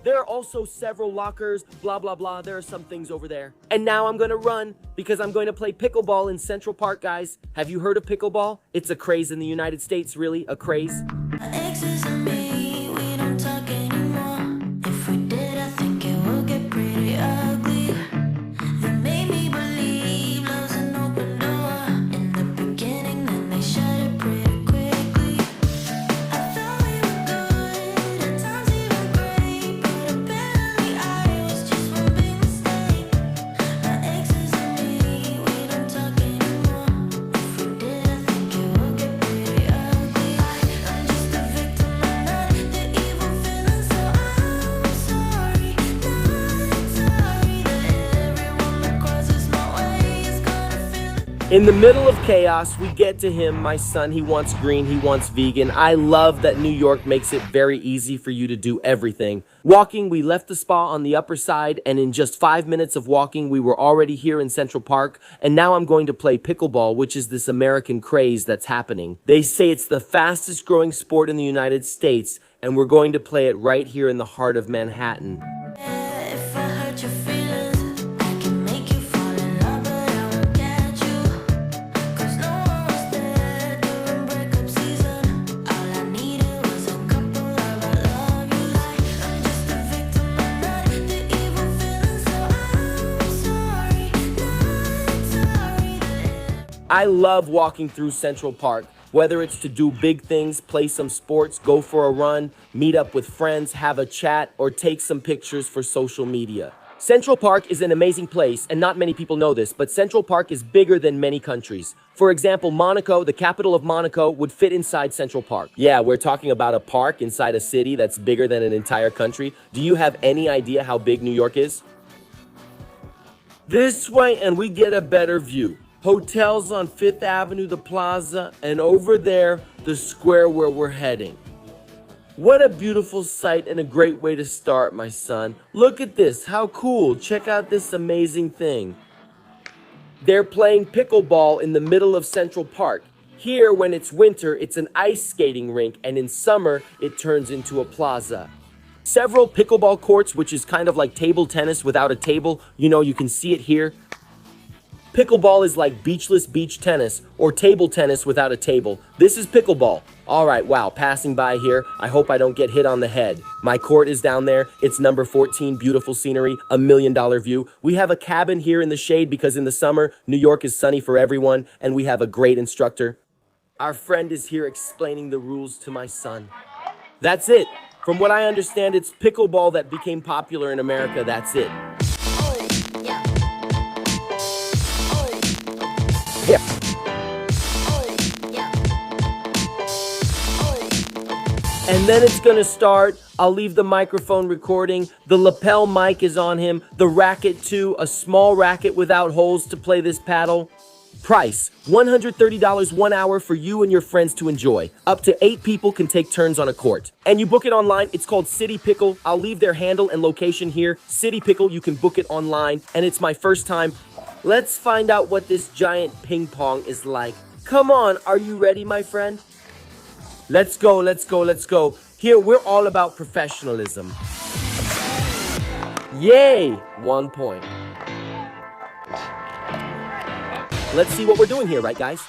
There are also several lockers, blah, blah, blah. There are some things over there. And now I'm going to run because I'm going to play pickleball in Central Park, guys. Have you heard of pickleball? It's a craze in the United States, really, a craze. Exes and me, we don't talk anymore. If we did, I think it would get pretty ugly. They made me believe love's an open door in the beginning, then they shut it pretty quickly. I thought we were good, at times even great, but apparently I was just one big mistake. My exes and me, we don't talk anymore. If we did, I think it would get pretty ugly. I'm just a victim and not the evil villain, so I'm sorry, not sorry that everyone that crosses my way is gonna feel it. In the middle of chaos, we get to him, my son. He wants green, he wants vegan. I love that New York makes it very easy for you to do everything. Walking, we left the spa on the Upper Side, and in just 5 minutes of walking, we were already here in Central Park, and now I'm going to play pickleball, which is this American craze that's happening. They say it's the fastest growing sport in the United States, and we're going to play it right here in the heart of Manhattan. If I hurt your feelings, I can make you fall in love, but I won't catch you. 'Cause no one was there during breakup season. All I needed was a couple of I love yous. I love walking through Central Park, whether it's to do big things, play some sports, go for a run, meet up with friends, have a chat, or take some pictures for social media. Central Park is an amazing place, and not many people know this, but Central Park is bigger than many countries. For example, Monaco, the capital of Monaco, would fit inside Central Park. Yeah, we're talking about a park inside a city that's bigger than an entire country. Do you have any idea how big New York is? This way, and we get a better view. Hotels on Fifth Avenue, the plaza, and over there, the square where we're heading. What a beautiful sight and a great way to start, my son. Look at this, how cool. Check out this amazing thing. They're playing pickleball in the middle of Central Park. Here, when it's winter, it's an ice skating rink, and in summer, it turns into a plaza. Several pickleball courts, which is kind of like table tennis without a table. You can see it here. Pickleball is like beachless beach tennis or table tennis without a table. This is pickleball. All right, wow, passing by here. I hope I don't get hit on the head. My court is down there. It's number 14, beautiful scenery, $1 million view. We have a cabin here in the shade because in the summer, New York is sunny for everyone, and we have a great instructor. Our friend is here explaining the rules to my son. That's it. From what I understand, it's pickleball that became popular in America. That's it. Yeah. And then it's gonna start. I'll leave the microphone recording. The lapel mic is on him. The racket too, a small racket without holes to play this paddle. Price, $130 1 hour for you and your friends to enjoy. Up to 8 people can take turns on a court. And you book it online, it's called City Pickle. I'll leave their handle and location here. City Pickle, you can book it online. And it's my first time. Let's find out what this giant ping pong is like. Come on, are you ready, my friend? Let's go, let's go, let's go. Here, we're all about professionalism. Yay! 1 point. Let's see what we're doing here, right, guys?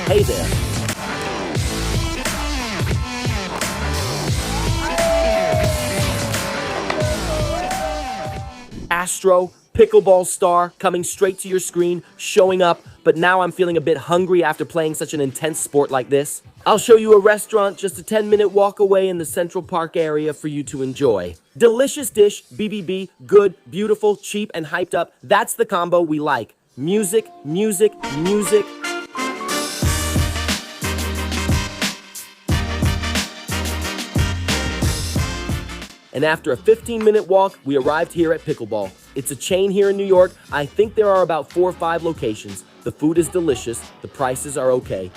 Hey there. Astro, pickleball star, coming straight to your screen, showing up, but now I'm feeling a bit hungry after playing such an intense sport like this. I'll show you a restaurant just a 10-minute walk away in the Central Park area for you to enjoy. Delicious dish, BBB, good, beautiful, cheap, and hyped up. That's the combo we like. Music, music, music. And after a 15-minute walk, we arrived here at Pickleball. It's a chain here in New York. I think there are about 4 or 5 locations. The food is delicious. The prices are okay.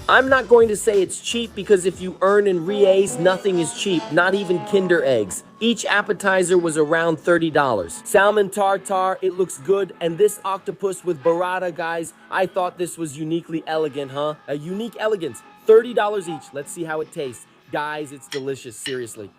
I'm not going to say it's cheap because if you earn in reais, nothing is cheap, not even Kinder eggs. Each appetizer was around $30. Salmon tartare, it looks good. And this octopus with burrata, guys, I thought this was uniquely elegant, huh? A unique elegance. $30 each. Let's see how it tastes. Guys, it's delicious, seriously.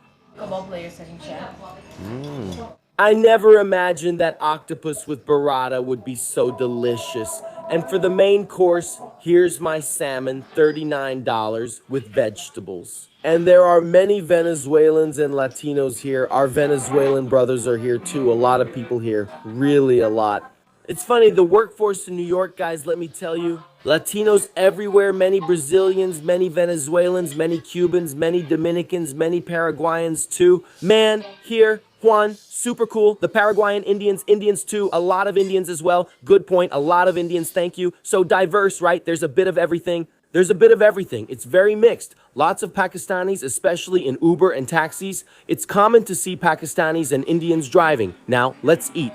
I never imagined that octopus with burrata would be so delicious. And for the main course, here's my salmon, $39 with vegetables. And there are many Venezuelans and Latinos here. Our Venezuelan brothers are here too. A lot of people here, really a lot. It's funny, the workforce in New York, guys, let me tell you, Latinos everywhere, many Brazilians, many Venezuelans, many Cubans, many Dominicans, many Paraguayans too. Man, here, Juan, super cool. The Paraguayan Indians, Indians too, a lot of Indians as well. Good point, a lot of Indians, thank you. So diverse, right? There's a bit of everything. There's a bit of everything. It's very mixed. Lots of Pakistanis, especially in Uber and taxis. It's common to see Pakistanis and Indians driving. Now, let's eat.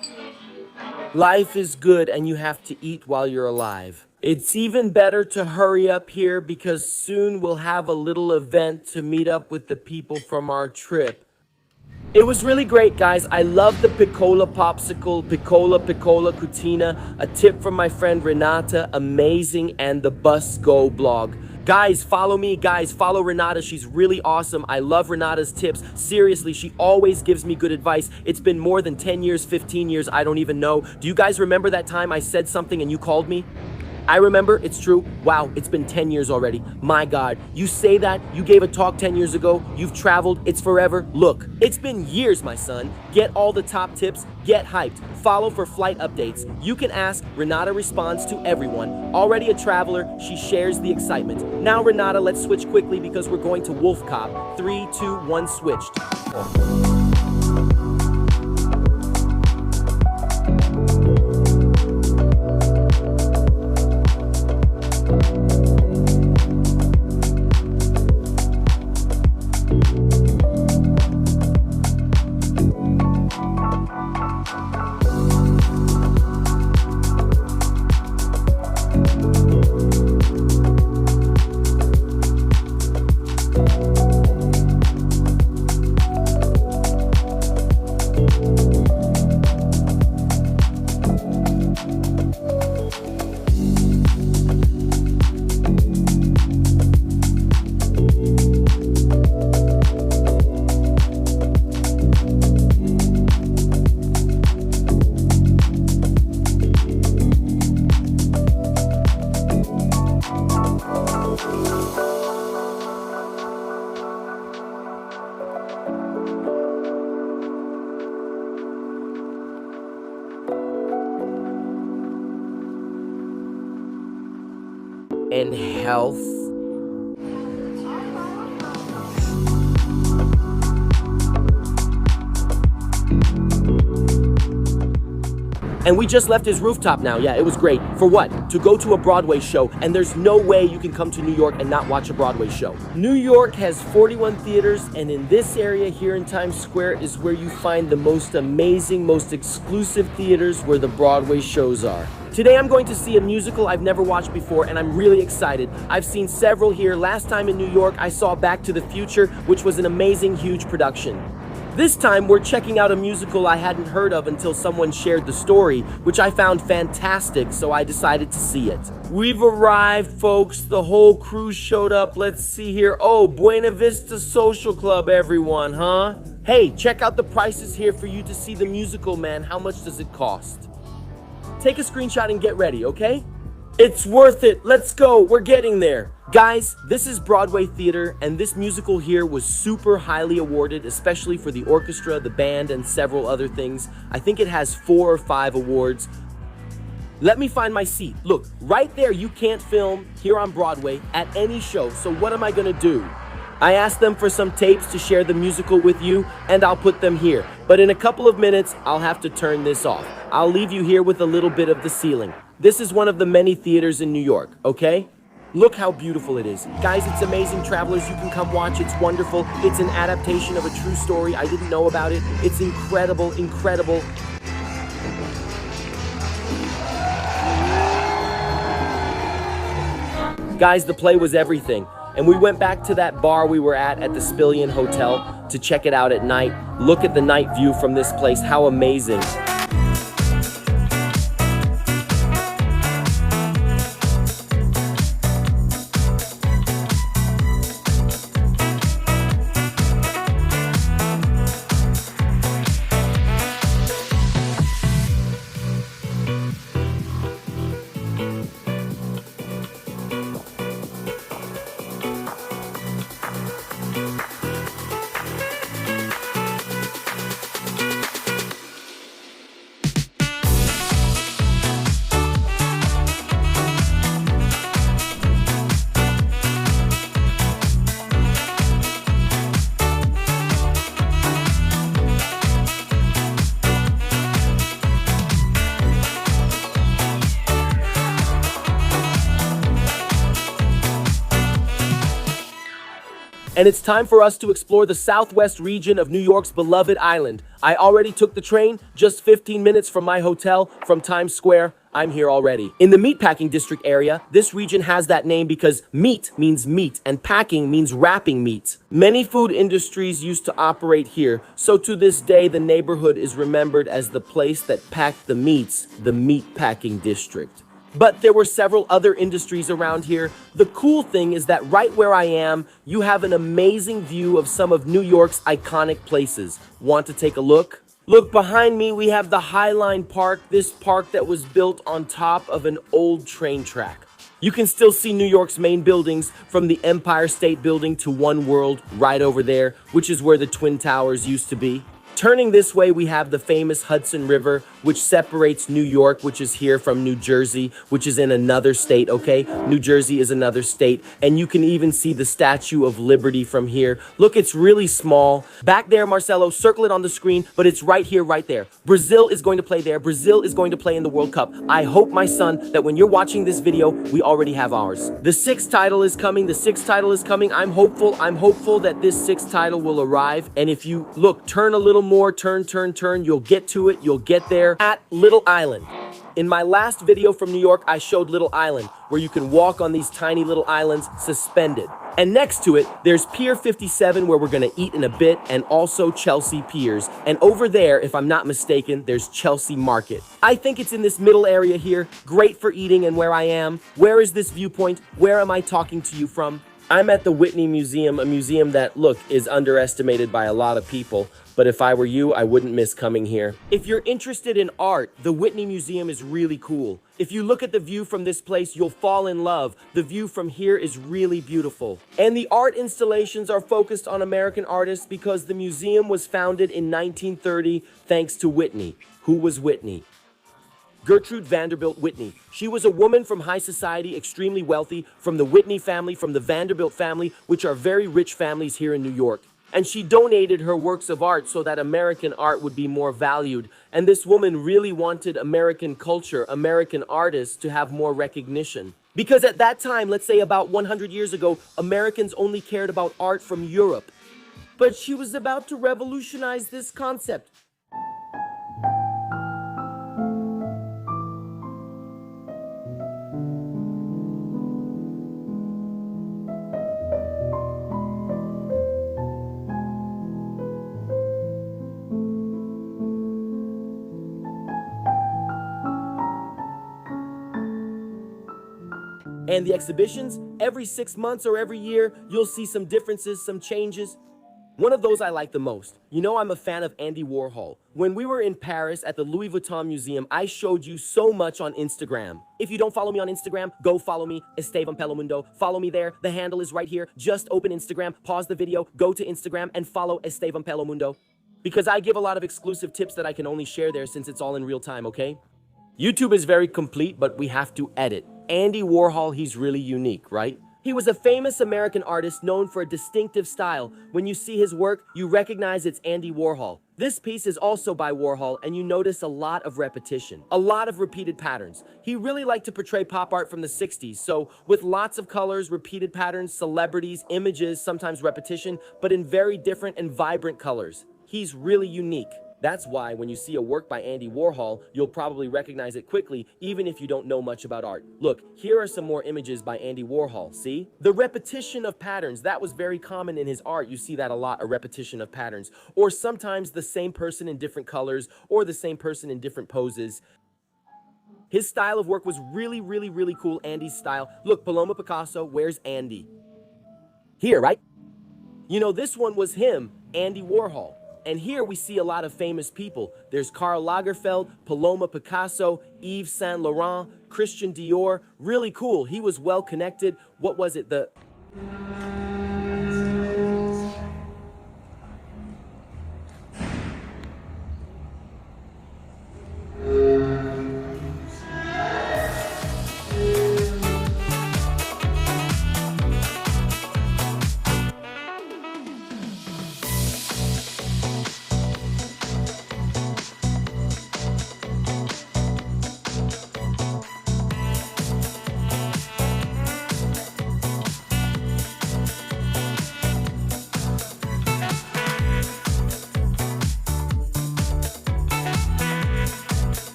Life is good and you have to eat while you're alive. It's even better to hurry up here because soon we'll have a little event to meet up with the people from our trip. It was really great, guys. I love the Piccola popsicle, Piccola cucina, a tip from my friend Renata, amazing, and the Bus Go blog. Guys, follow me, guys, follow Renata. She's really awesome. I love Renata's tips. Seriously, she always gives me good advice. It's been more than 10 years, 15 years, I don't even know. Do you guys remember that time I said something and you called me? I remember, it's true. Wow, it's been 10 years already. My God, you say that, you gave a talk 10 years ago, you've traveled, it's forever. Look, it's been years, my son. Get all the top tips, get hyped, follow for flight updates. You can ask, Renata responds to everyone. Already a traveler, she shares the excitement. Now, Renata, let's switch quickly because we're going to Wolf Cop. 3, 2, 1, switched. And health. And we just left his rooftop now. Yeah, it was great. For what? To go to a Broadway show. And there's no way you can come to New York and not watch a Broadway show. New York has 41 theaters, and in this area here in Times Square is where you find the most amazing, most exclusive theaters where the Broadway shows are. Today I'm going to see a musical I've never watched before, and I'm really excited. I've seen several here. Last time in New York, I saw Back to the Future, which was an amazing, huge production. This time, we're checking out a musical I hadn't heard of until someone shared the story, which I found fantastic, so I decided to see it. We've arrived, folks. The whole crew showed up. Let's see here. Oh, Buena Vista Social Club, everyone, huh? Hey, check out the prices here for you to see the musical, man. How much does it cost? Take a screenshot and get ready, okay? It's worth it. Let's go. We're getting there. Guys, this is Broadway Theater, and this musical here was super highly awarded, especially for the orchestra, the band, and several other things. I think it has 4 or 5 awards. Let me find my seat. Look, right there, you can't film here on Broadway at any show, so what am I gonna do? I asked them for some tapes to share the musical with you, and I'll put them here. But in a couple of minutes, I'll have to turn this off. I'll leave you here with a little bit of the ceiling. This is one of the many theaters in New York, okay? Look how beautiful it is. Guys, it's amazing, travelers. You can come watch. It's wonderful. It's an adaptation of a true story. I didn't know about it. It's incredible, incredible. Guys, the play was everything. And we went back to that bar we were at the Spillion Hotel to check it out at night. Look at the night view from this place. How amazing. And it's time for us to explore the southwest region of New York's beloved island. I already took the train, just 15 minutes from my hotel, from Times Square. I'm here already. In the meatpacking district area, this region has that name because meat means meat and packing means wrapping meat. Many food industries used to operate here, so to this day the neighborhood is remembered as the place that packed the meats, the meatpacking district. But there were several other industries around here. The cool thing is that right where I am, you have an amazing view of some of New York's iconic places. Want to take a look? Look, behind me we have the Highline Park, this park that was built on top of an old train track. You can still see New York's main buildings from the Empire State Building to One World right over there, which is where the Twin Towers used to be. Turning this way, we have the famous Hudson River, which separates New York, which is here, from New Jersey, which is in another state, okay? New Jersey is another state, and you can even see the Statue of Liberty from here. Look, it's really small. Back there, Marcelo, circle it on the screen, but it's right here, right there. Brazil is going to play there. Brazil is going to play in the World Cup. I hope, my son, that when you're watching this video, we already have ours. The sixth title is coming. The sixth title is coming. I'm hopeful that this sixth title will arrive. And if you, look, turn a little more, turn, you'll get to it, you'll get there at Little Island. In my last video from New York, I showed Little Island, where you can walk on these tiny little islands suspended. And next to it, there's Pier 57, where we're gonna eat in a bit, and also Chelsea Piers. And over there, if I'm not mistaken, there's Chelsea Market. I think it's in this middle area here, great for eating and where I am. Where is this viewpoint? Where am I talking to you from? I'm at the Whitney Museum, a museum that, look, is underestimated by a lot of people. But if I were you, I wouldn't miss coming here. If you're interested in art, the Whitney Museum is really cool. If you look at the view from this place, you'll fall in love. The view from here is really beautiful. And the art installations are focused on American artists because the museum was founded in 1930 thanks to Whitney. Who was Whitney? Gertrude Vanderbilt Whitney. She was a woman from high society, extremely wealthy, from the Whitney family, from the Vanderbilt family, which are very rich families here in New York. And she donated her works of art so that American art would be more valued. And this woman really wanted American culture, American artists to have more recognition. Because at that time, let's say about 100 years ago, Americans only cared about art from Europe. But she was about to revolutionize this concept. And the exhibitions, every 6 months or every year, you'll see some differences, some changes. One of those I like the most. You know, I'm a fan of Andy Warhol. When we were in Paris at the Louis Vuitton Museum, I showed you so much on Instagram. If you don't follow me on Instagram, go follow me, Esteban Pelomundo. Follow me there. The handle is right here. Just open Instagram, pause the video, go to Instagram, and follow Esteban Pelomundo. Because I give a lot of exclusive tips that I can only share there since it's all in real time, okay? YouTube is very complete, but we have to edit. Andy Warhol, he's really unique, right? He was a famous American artist known for a distinctive style. When you see his work, you recognize it's Andy Warhol. This piece is also by Warhol, and you notice a lot of repetition, a lot of repeated patterns. He really liked to portray pop art from the 60s, so with lots of colors, repeated patterns, celebrities, images, sometimes repetition, but in very different and vibrant colors. He's really unique. That's why when you see a work by Andy Warhol, you'll probably recognize it quickly, even if you don't know much about art. Look, here are some more images by Andy Warhol, see? The repetition of patterns, that was very common in his art. You see that a lot, a repetition of patterns. Or sometimes the same person in different colors, or the same person in different poses. His style of work was really, really, really cool, Andy's style. Look, Paloma Picasso, where's Andy? Here, right? You know, this one was him, Andy Warhol. And here we see a lot of famous people. There's Karl Lagerfeld, Paloma Picasso, Yves Saint Laurent, Christian Dior. Really cool. He was well connected. What was it?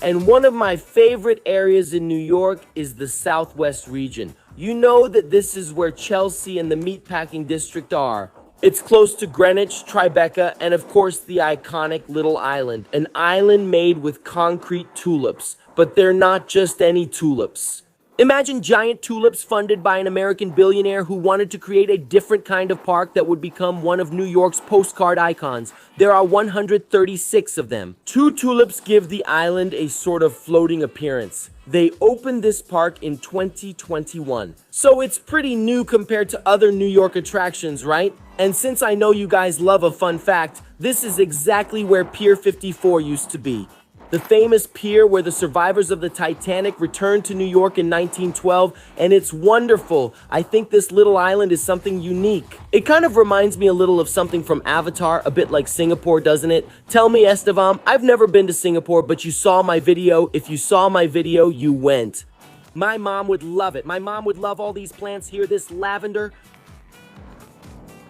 And one of my favorite areas in New York is the Southwest region. You know that this is where Chelsea and the Meatpacking District are. It's close to Greenwich, Tribeca, and of course the iconic Little Island. An island made with concrete tulips. But they're not just any tulips. Imagine giant tulips funded by an American billionaire who wanted to create a different kind of park that would become one of New York's postcard icons. There are 136 of them. Two tulips give the island a sort of floating appearance. They opened this park in 2021. So it's pretty new compared to other New York attractions, right? And since I know you guys love a fun fact, this is exactly where Pier 54 used to be. The famous pier where the survivors of the Titanic returned to New York in 1912, and it's wonderful. I think this little island is something unique. It kind of reminds me a little of something from Avatar, a bit like Singapore, doesn't it? Tell me, Estevam, I've never been to Singapore, but you saw my video. If you saw my video, you went. My mom would love it. My mom would love all these plants here, this lavender.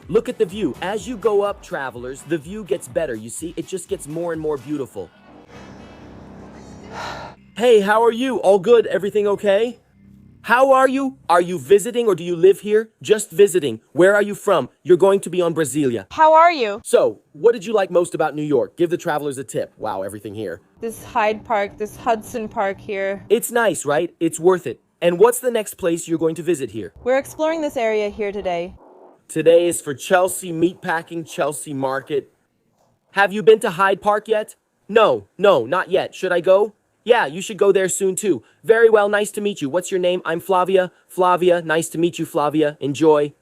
Look at the view. As you go up, travelers, the view gets better. You see, it just gets more and more beautiful. Hey, how are you? All good? Everything okay? How are you? Are you visiting or do you live here? Just visiting. Where are you from? You're going to be on Brasilia. How are you? So, what did you like most about New York? Give the travelers a tip. Wow, everything here. This Hyde Park, this Hudson Park here. It's nice, right? It's worth it. And what's the next place you're going to visit here? We're exploring this area here today. Today is for Chelsea Meatpacking, Chelsea Market. Have you been to Hyde Park yet? No, not yet. Should I go? Yeah, you should go there soon too. Very well, nice to meet you. What's your name? I'm Flavia. Flavia, nice to meet you, Flavia. Enjoy.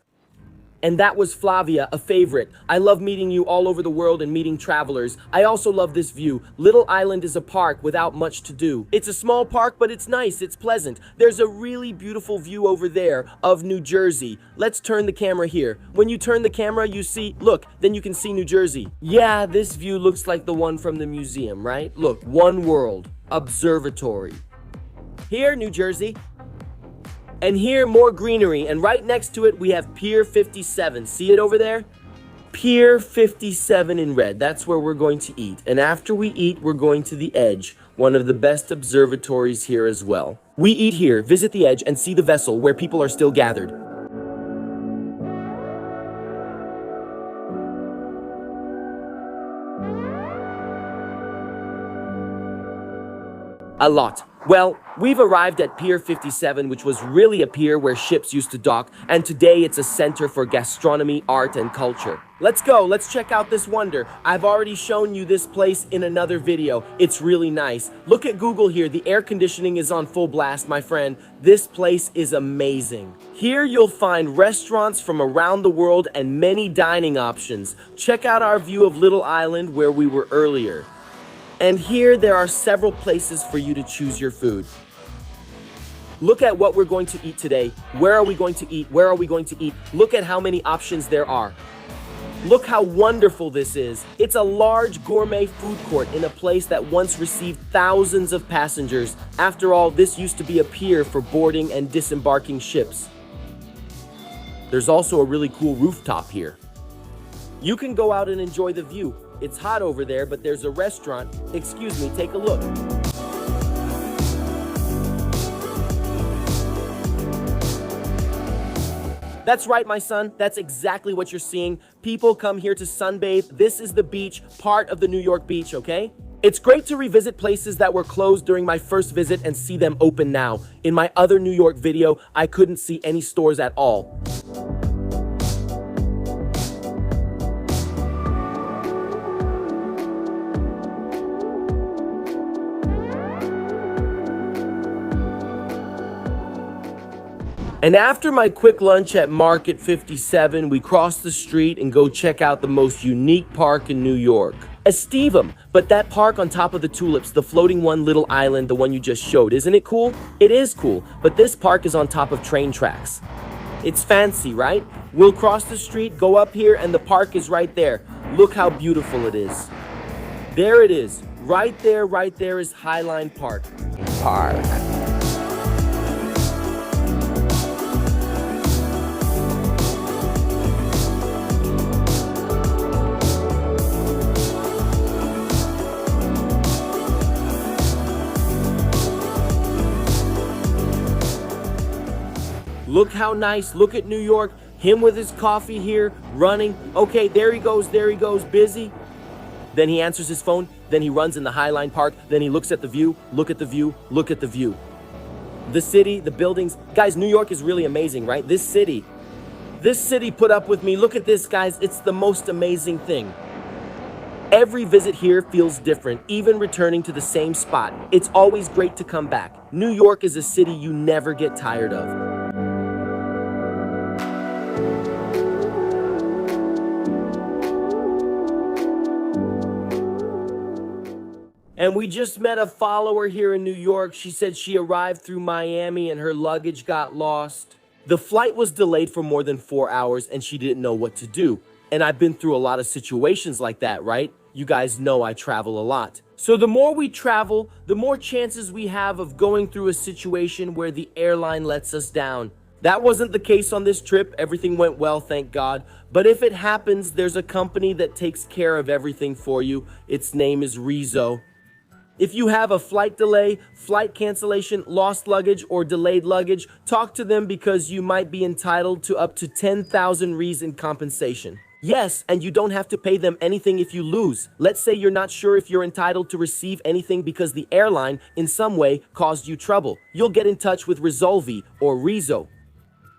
And that was Flavia, a favorite. I love meeting you all over the world and meeting travelers. I also love this view. Little Island is a park without much to do. It's a small park, but it's nice, it's pleasant. There's a really beautiful view over there of New Jersey. Let's turn the camera here. When you turn the camera, you see, look, then you can see New Jersey. Yeah, this view looks like the one from the museum, right? Look, One World, Observatory. Here, New Jersey. And here, more greenery, and right next to it, we have Pier 57. See it over there? Pier 57 in red. That's where we're going to eat. And after we eat, we're going to the Edge, one of the best observatories here as well. We eat here, visit the Edge, and see the vessel where people are still gathered. A lot. Well, we've arrived at Pier 57, which was really a pier where ships used to dock, and today it's a center for gastronomy, art, and culture. Let's go, let's check out this wonder. I've already shown you this place in another video. It's really nice. Look at Google here, the air conditioning is on full blast, my friend. This place is amazing. Here you'll find restaurants from around the world and many dining options. Check out our view of Little Island where we were earlier. And here there are several places for you to choose your food. Look at what we're going to eat today. Where are we going to eat? Where are we going to eat? Look at how many options there are. Look how wonderful this is. It's a large gourmet food court in a place that once received thousands of passengers. After all, this used to be a pier for boarding and disembarking ships. There's also a really cool rooftop here. You can go out and enjoy the view. It's hot over there, but there's a restaurant. Excuse me, take a look. That's right, my son. That's exactly what you're seeing. People come here to sunbathe. This is the beach, part of the New York beach, okay? It's great to revisit places that were closed during my first visit and see them open now. In my other New York video, I couldn't see any stores at all. And after my quick lunch at Market 57, we cross the street and go check out the most unique park in New York. Estivum, but that park on top of the tulips, the floating one, Little Island, the one you just showed, isn't it cool? It is cool, but this park is on top of train tracks. It's fancy, right? We'll cross the street, go up here, and the park is right there. Look how beautiful it is. There it is. Right there is Highline Park. Look how nice, look at New York, him with his coffee here, running. Okay, there he goes, busy. Then he answers his phone, then he runs in the Highline Park, then he looks at the view, look at the view, look at the view. The city, the buildings. Guys, New York is really amazing, right? This city put up with me. Look at this, guys. It's the most amazing thing. Every visit here feels different, even returning to the same spot. It's always great to come back. New York is a city you never get tired of. And we just met a follower here in New York. She said she arrived through Miami and her luggage got lost. The flight was delayed for more than 4 hours and she didn't know what to do. And I've been through a lot of situations like that, right? You guys know I travel a lot. So the more we travel, the more chances we have of going through a situation where the airline lets us down. That wasn't the case on this trip. Everything went well, thank God. But if it happens, there's a company that takes care of everything for you. Its name is Rezo. If you have a flight delay, flight cancellation, lost luggage, or delayed luggage, talk to them because you might be entitled to up to 10,000 Rs in compensation. Yes, and you don't have to pay them anything if you lose. Let's say you're not sure if you're entitled to receive anything because the airline, in some way, caused you trouble. You'll get in touch with Resolvi or Rezo.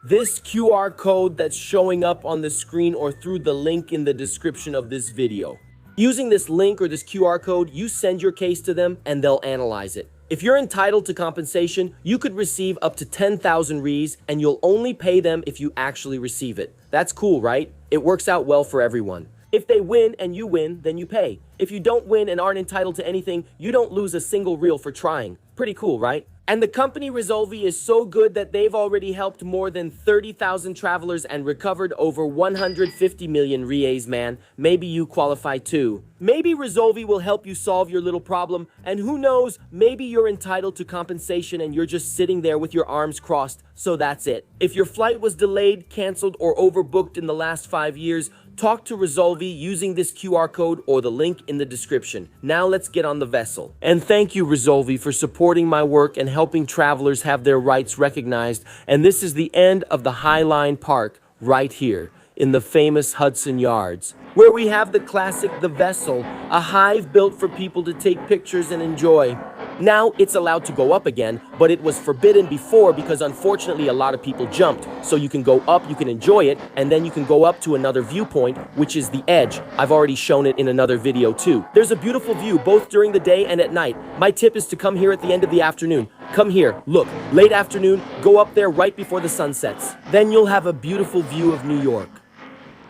This QR code that's showing up on the screen or through the link in the description of this video. Using this link or this QR code, you send your case to them and they'll analyze it. If you're entitled to compensation, you could receive up to 10,000 Rs and you'll only pay them if you actually receive it. That's cool, right? It works out well for everyone. If they win and you win, then you pay. If you don't win and aren't entitled to anything, you don't lose a single reel for trying. Pretty cool, right? And the company Resolvi is so good that they've already helped more than 30,000 travelers and recovered over 150 million Rs, man. Maybe you qualify too. Maybe Resolvi will help you solve your little problem, and who knows, maybe you're entitled to compensation and you're just sitting there with your arms crossed, so that's it. If your flight was delayed, canceled, or overbooked in the last 5 years, talk to Resolvi using this QR code or the link in the description. Now let's get on the vessel. And thank you, Resolvi, for supporting my work and helping travelers have their rights recognized. And this is the end of the Highline Park right here in the famous Hudson Yards, where we have the classic The Vessel, a hive built for people to take pictures and enjoy. Now it's allowed to go up again, but it was forbidden before because unfortunately a lot of people jumped. So you can go up, you can enjoy it, and then you can go up to another viewpoint, which is the edge. I've already shown it in another video too. There's a beautiful view both during the day and at night. My tip is to come here at the end of the afternoon. Come here, look, late afternoon, go up there right before the sun sets. Then you'll have a beautiful view of New York.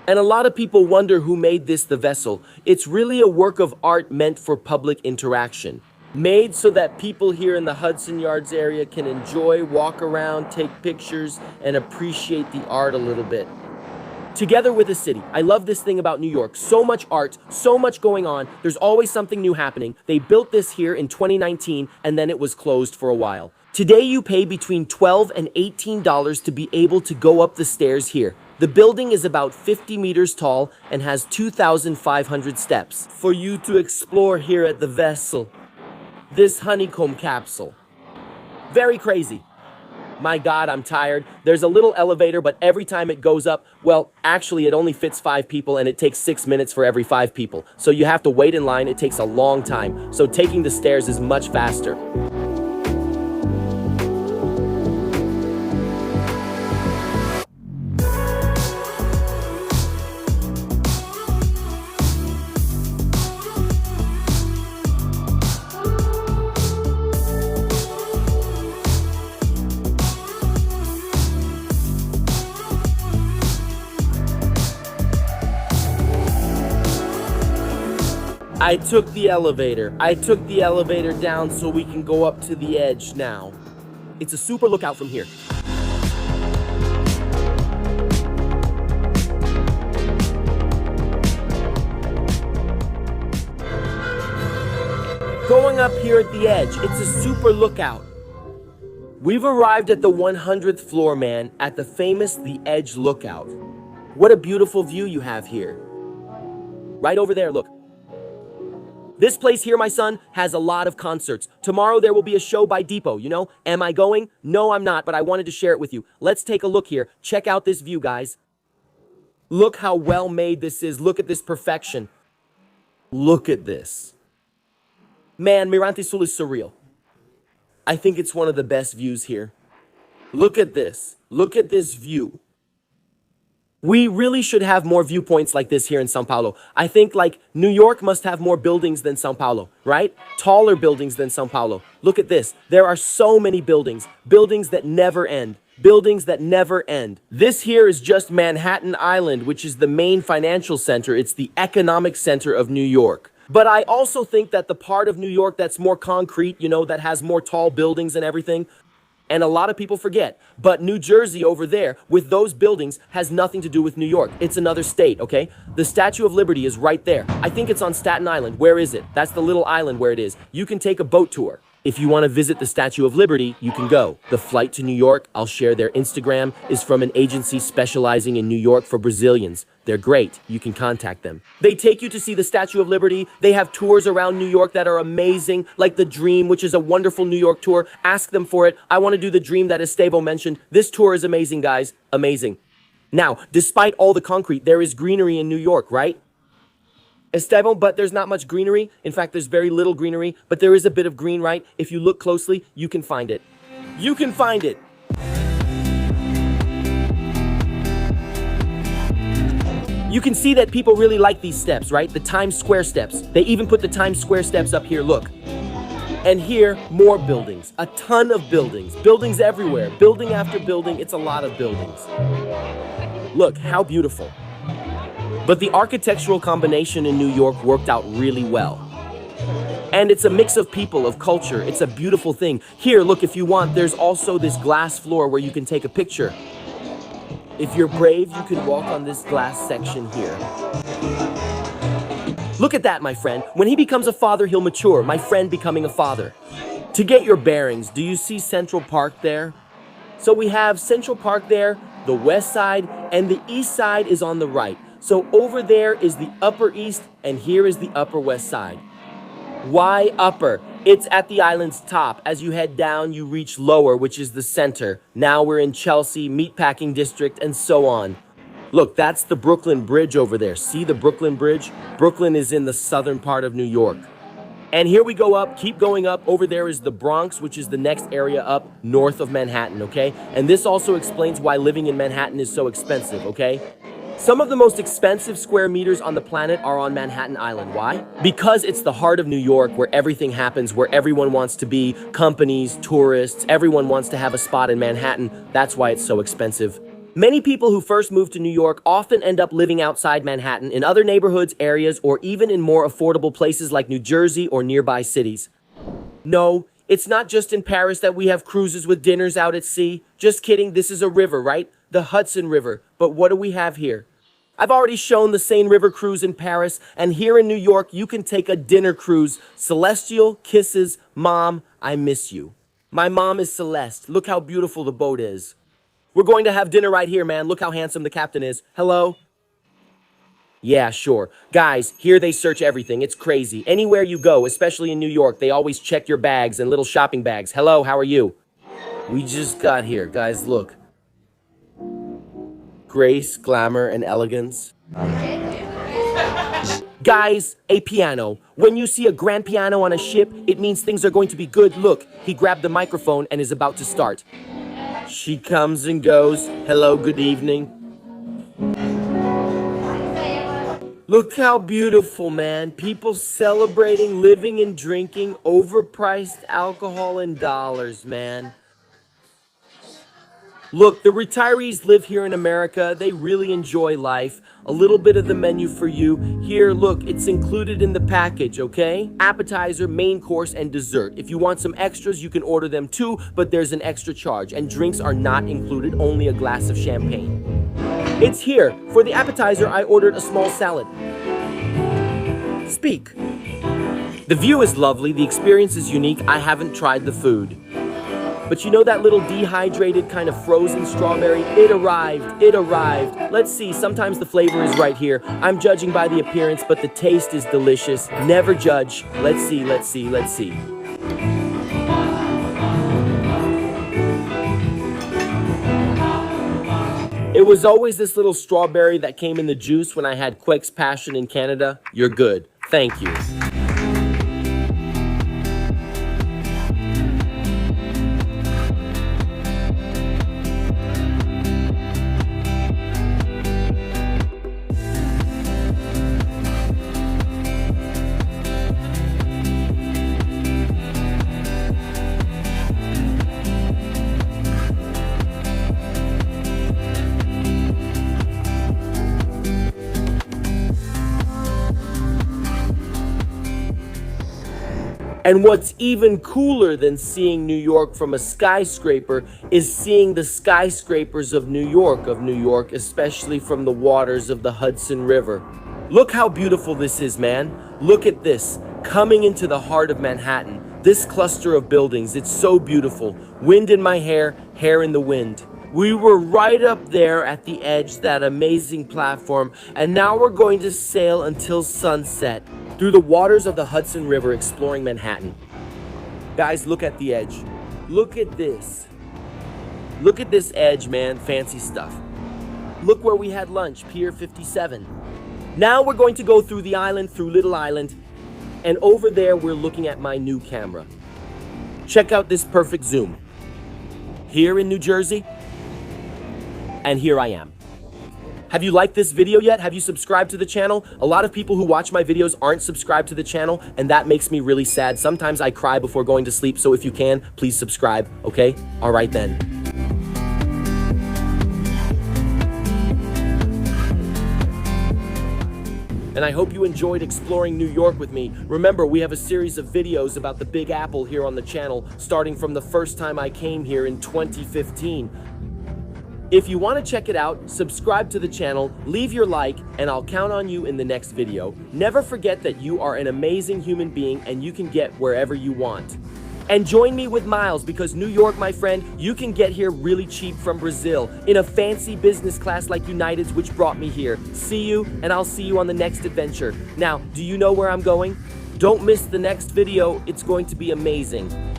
And a lot of people wonder who made this The Vessel. It's really a work of art meant for public interaction. Made so that people here in the Hudson Yards area can enjoy, walk around, take pictures, and appreciate the art a little bit. Together with the city. I love this thing about New York. So much art, so much going on. There's always something new happening. They built this here in 2019, and then it was closed for a while. Today you pay between $12 and $18 to be able to go up the stairs here. The building is about 50 meters tall and has 2,500 steps for you to explore here at the Vessel. This honeycomb capsule. Very crazy. My God, I'm tired. There's a little elevator, but every time it goes up, well, actually it only fits 5 people and it takes 6 minutes for every 5 people. So you have to wait in line. It takes a long time. So taking the stairs is much faster. I took the elevator down so we can go up to the edge now. It's a super lookout from here. Going up here at the edge, it's a super lookout. We've arrived at the 100th floor, man, at the famous The Edge Lookout. What a beautiful view you have here. Right over there, look. This place here, my son, has a lot of concerts. Tomorrow there will be a show by Depot, you know? Am I going? No, I'm not, but I wanted to share it with you. Let's take a look here. Check out this view, guys. Look how well made this is. Look at this perfection. Look at this. Man, Mirante Sul is surreal. I think it's one of the best views here. Look at this. Look at this view. We really should have more viewpoints like this here in Sao Paulo. I think like New York must have more buildings than Sao Paulo, right? Taller buildings than Sao Paulo. Look at this. There are so many buildings. Buildings that never end. Buildings that never end. This here is just Manhattan Island, which is the main financial center. It's the economic center of New York. But I also think that the part of New York that's more concrete, you know, that has more tall buildings and everything, and a lot of people forget, but New Jersey over there with those buildings has nothing to do with New York. It's another state, okay? The Statue of Liberty is right there. I think it's on Staten Island. Where is it? That's the little island where it is. You can take a boat tour. If you want to visit the Statue of Liberty, you can go. The flight to New York, I'll share their Instagram, is from an agency specializing in New York for Brazilians. They're great. You can contact them. They take you to see the Statue of Liberty. They have tours around New York that are amazing, like the Dream, which is a wonderful New York tour. Ask them for it. I want to do the Dream that Esteban mentioned. This tour is amazing, guys. Amazing. Now, despite all the concrete, there is greenery in New York, right? Esteban, but there's not much greenery. In fact, there's very little greenery, but there is a bit of green, right? If you look closely, you can find it. You can find it. You can see that people really like these steps, right? The Times Square steps. They even put the Times Square steps up here, look. And here, more buildings. A ton of buildings. Buildings everywhere. Building after building, it's a lot of buildings. Look, how beautiful. But the architectural combination in New York worked out really well. And it's a mix of people, of culture. It's a beautiful thing. Here, look, if you want, there's also this glass floor where you can take a picture. If you're brave, you can walk on this glass section here. Look at that, my friend. When he becomes a father, he'll mature. My friend becoming a father. To get your bearings, do you see Central Park there? So we have Central Park there, the west side, and the east side is on the right. So over there is the Upper East, and here is the Upper West Side. Why upper? It's at the island's top. As you head down, you reach lower, which is the center. Now we're in Chelsea, Meatpacking District, and so on. Look, that's the Brooklyn Bridge over there. See the Brooklyn Bridge? Brooklyn is in the southern part of New York. And here we go up, keep going up. Over there is the Bronx, which is the next area up north of Manhattan, okay? And this also explains why living in Manhattan is so expensive, okay? Some of the most expensive square meters on the planet are on Manhattan Island. Why? Because it's the heart of New York where everything happens, where everyone wants to be, companies, tourists, everyone wants to have a spot in Manhattan. That's why it's so expensive. Many people who first move to New York often end up living outside Manhattan in other neighborhoods, areas, or even in more affordable places like New Jersey or nearby cities. No, it's not just in Paris that we have cruises with dinners out at sea. Just kidding, this is a river, right? The Hudson River. But what do we have here? I've already shown the Seine River cruise in Paris, and here in New York, you can take a dinner cruise. Celestial Kisses, Mom, I miss you. My mom is Celeste. Look how beautiful the boat is. We're going to have dinner right here, man. Look how handsome the captain is. Hello? Yeah, sure. Guys, here they search everything. It's crazy. Anywhere you go, especially in New York, they always check your bags and little shopping bags. Hello, how are you? We just got here. Guys, look. Grace, glamour, and elegance. Guys, a piano. When you see a grand piano on a ship, it means things are going to be good. Look, he grabbed the microphone and is about to start. She comes and goes. Hello, good evening. Look how beautiful, man. People celebrating, living and drinking overpriced alcohol in dollars, man. Look, the retirees live here in America. They really enjoy life. A little bit of the menu for you. Here, look, it's included in the package, okay? Appetizer, main course, and dessert. If you want some extras, you can order them too, but there's an extra charge. And drinks are not included, only a glass of champagne. It's here. For the appetizer, I ordered a small salad. Speak. The view is lovely. The experience is unique. I haven't tried the food. But you know that little dehydrated kind of frozen strawberry? It arrived. It arrived. Let's see. Sometimes the flavor is right here. I'm judging by the appearance, but the taste is delicious. Never judge. Let's see, let's see, let's see. It was always this little strawberry that came in the juice when I had Quake's Passion in Canada. You're good. Thank you. And what's even cooler than seeing New York from a skyscraper is seeing the skyscrapers of New York, especially from the waters of the Hudson River. Look how beautiful this is, man. Look at this, coming into the heart of Manhattan. This cluster of buildings, it's so beautiful. Wind in my hair, hair in the wind. We were right up there at the edge, that amazing platform, and now we're going to sail until sunset through the waters of the Hudson River, exploring Manhattan. Guys, look at the edge. Look at this. Look at this edge, man. Fancy stuff. Look where we had lunch, Pier 57. Now we're going to go through the island, through Little Island, and over there we're looking at my new camera. Check out this perfect zoom. Here in New Jersey, and here I am. Have you liked this video yet? Have you subscribed to the channel? A lot of people who watch my videos aren't subscribed to the channel, and that makes me really sad. Sometimes I cry before going to sleep, so if you can, please subscribe, okay? All right then. And I hope you enjoyed exploring New York with me. Remember, we have a series of videos about the Big Apple here on the channel, starting from the first time I came here in 2015. If you want to check it out, subscribe to the channel, leave your like, and I'll count on you in the next video. Never forget that you are an amazing human being and you can get wherever you want. And join me with Miles, because New York, my friend, you can get here really cheap from Brazil in a fancy business class like United's, which brought me here. See you, and I'll see you on the next adventure. Now, do you know where I'm going? Don't miss the next video. It's going to be amazing.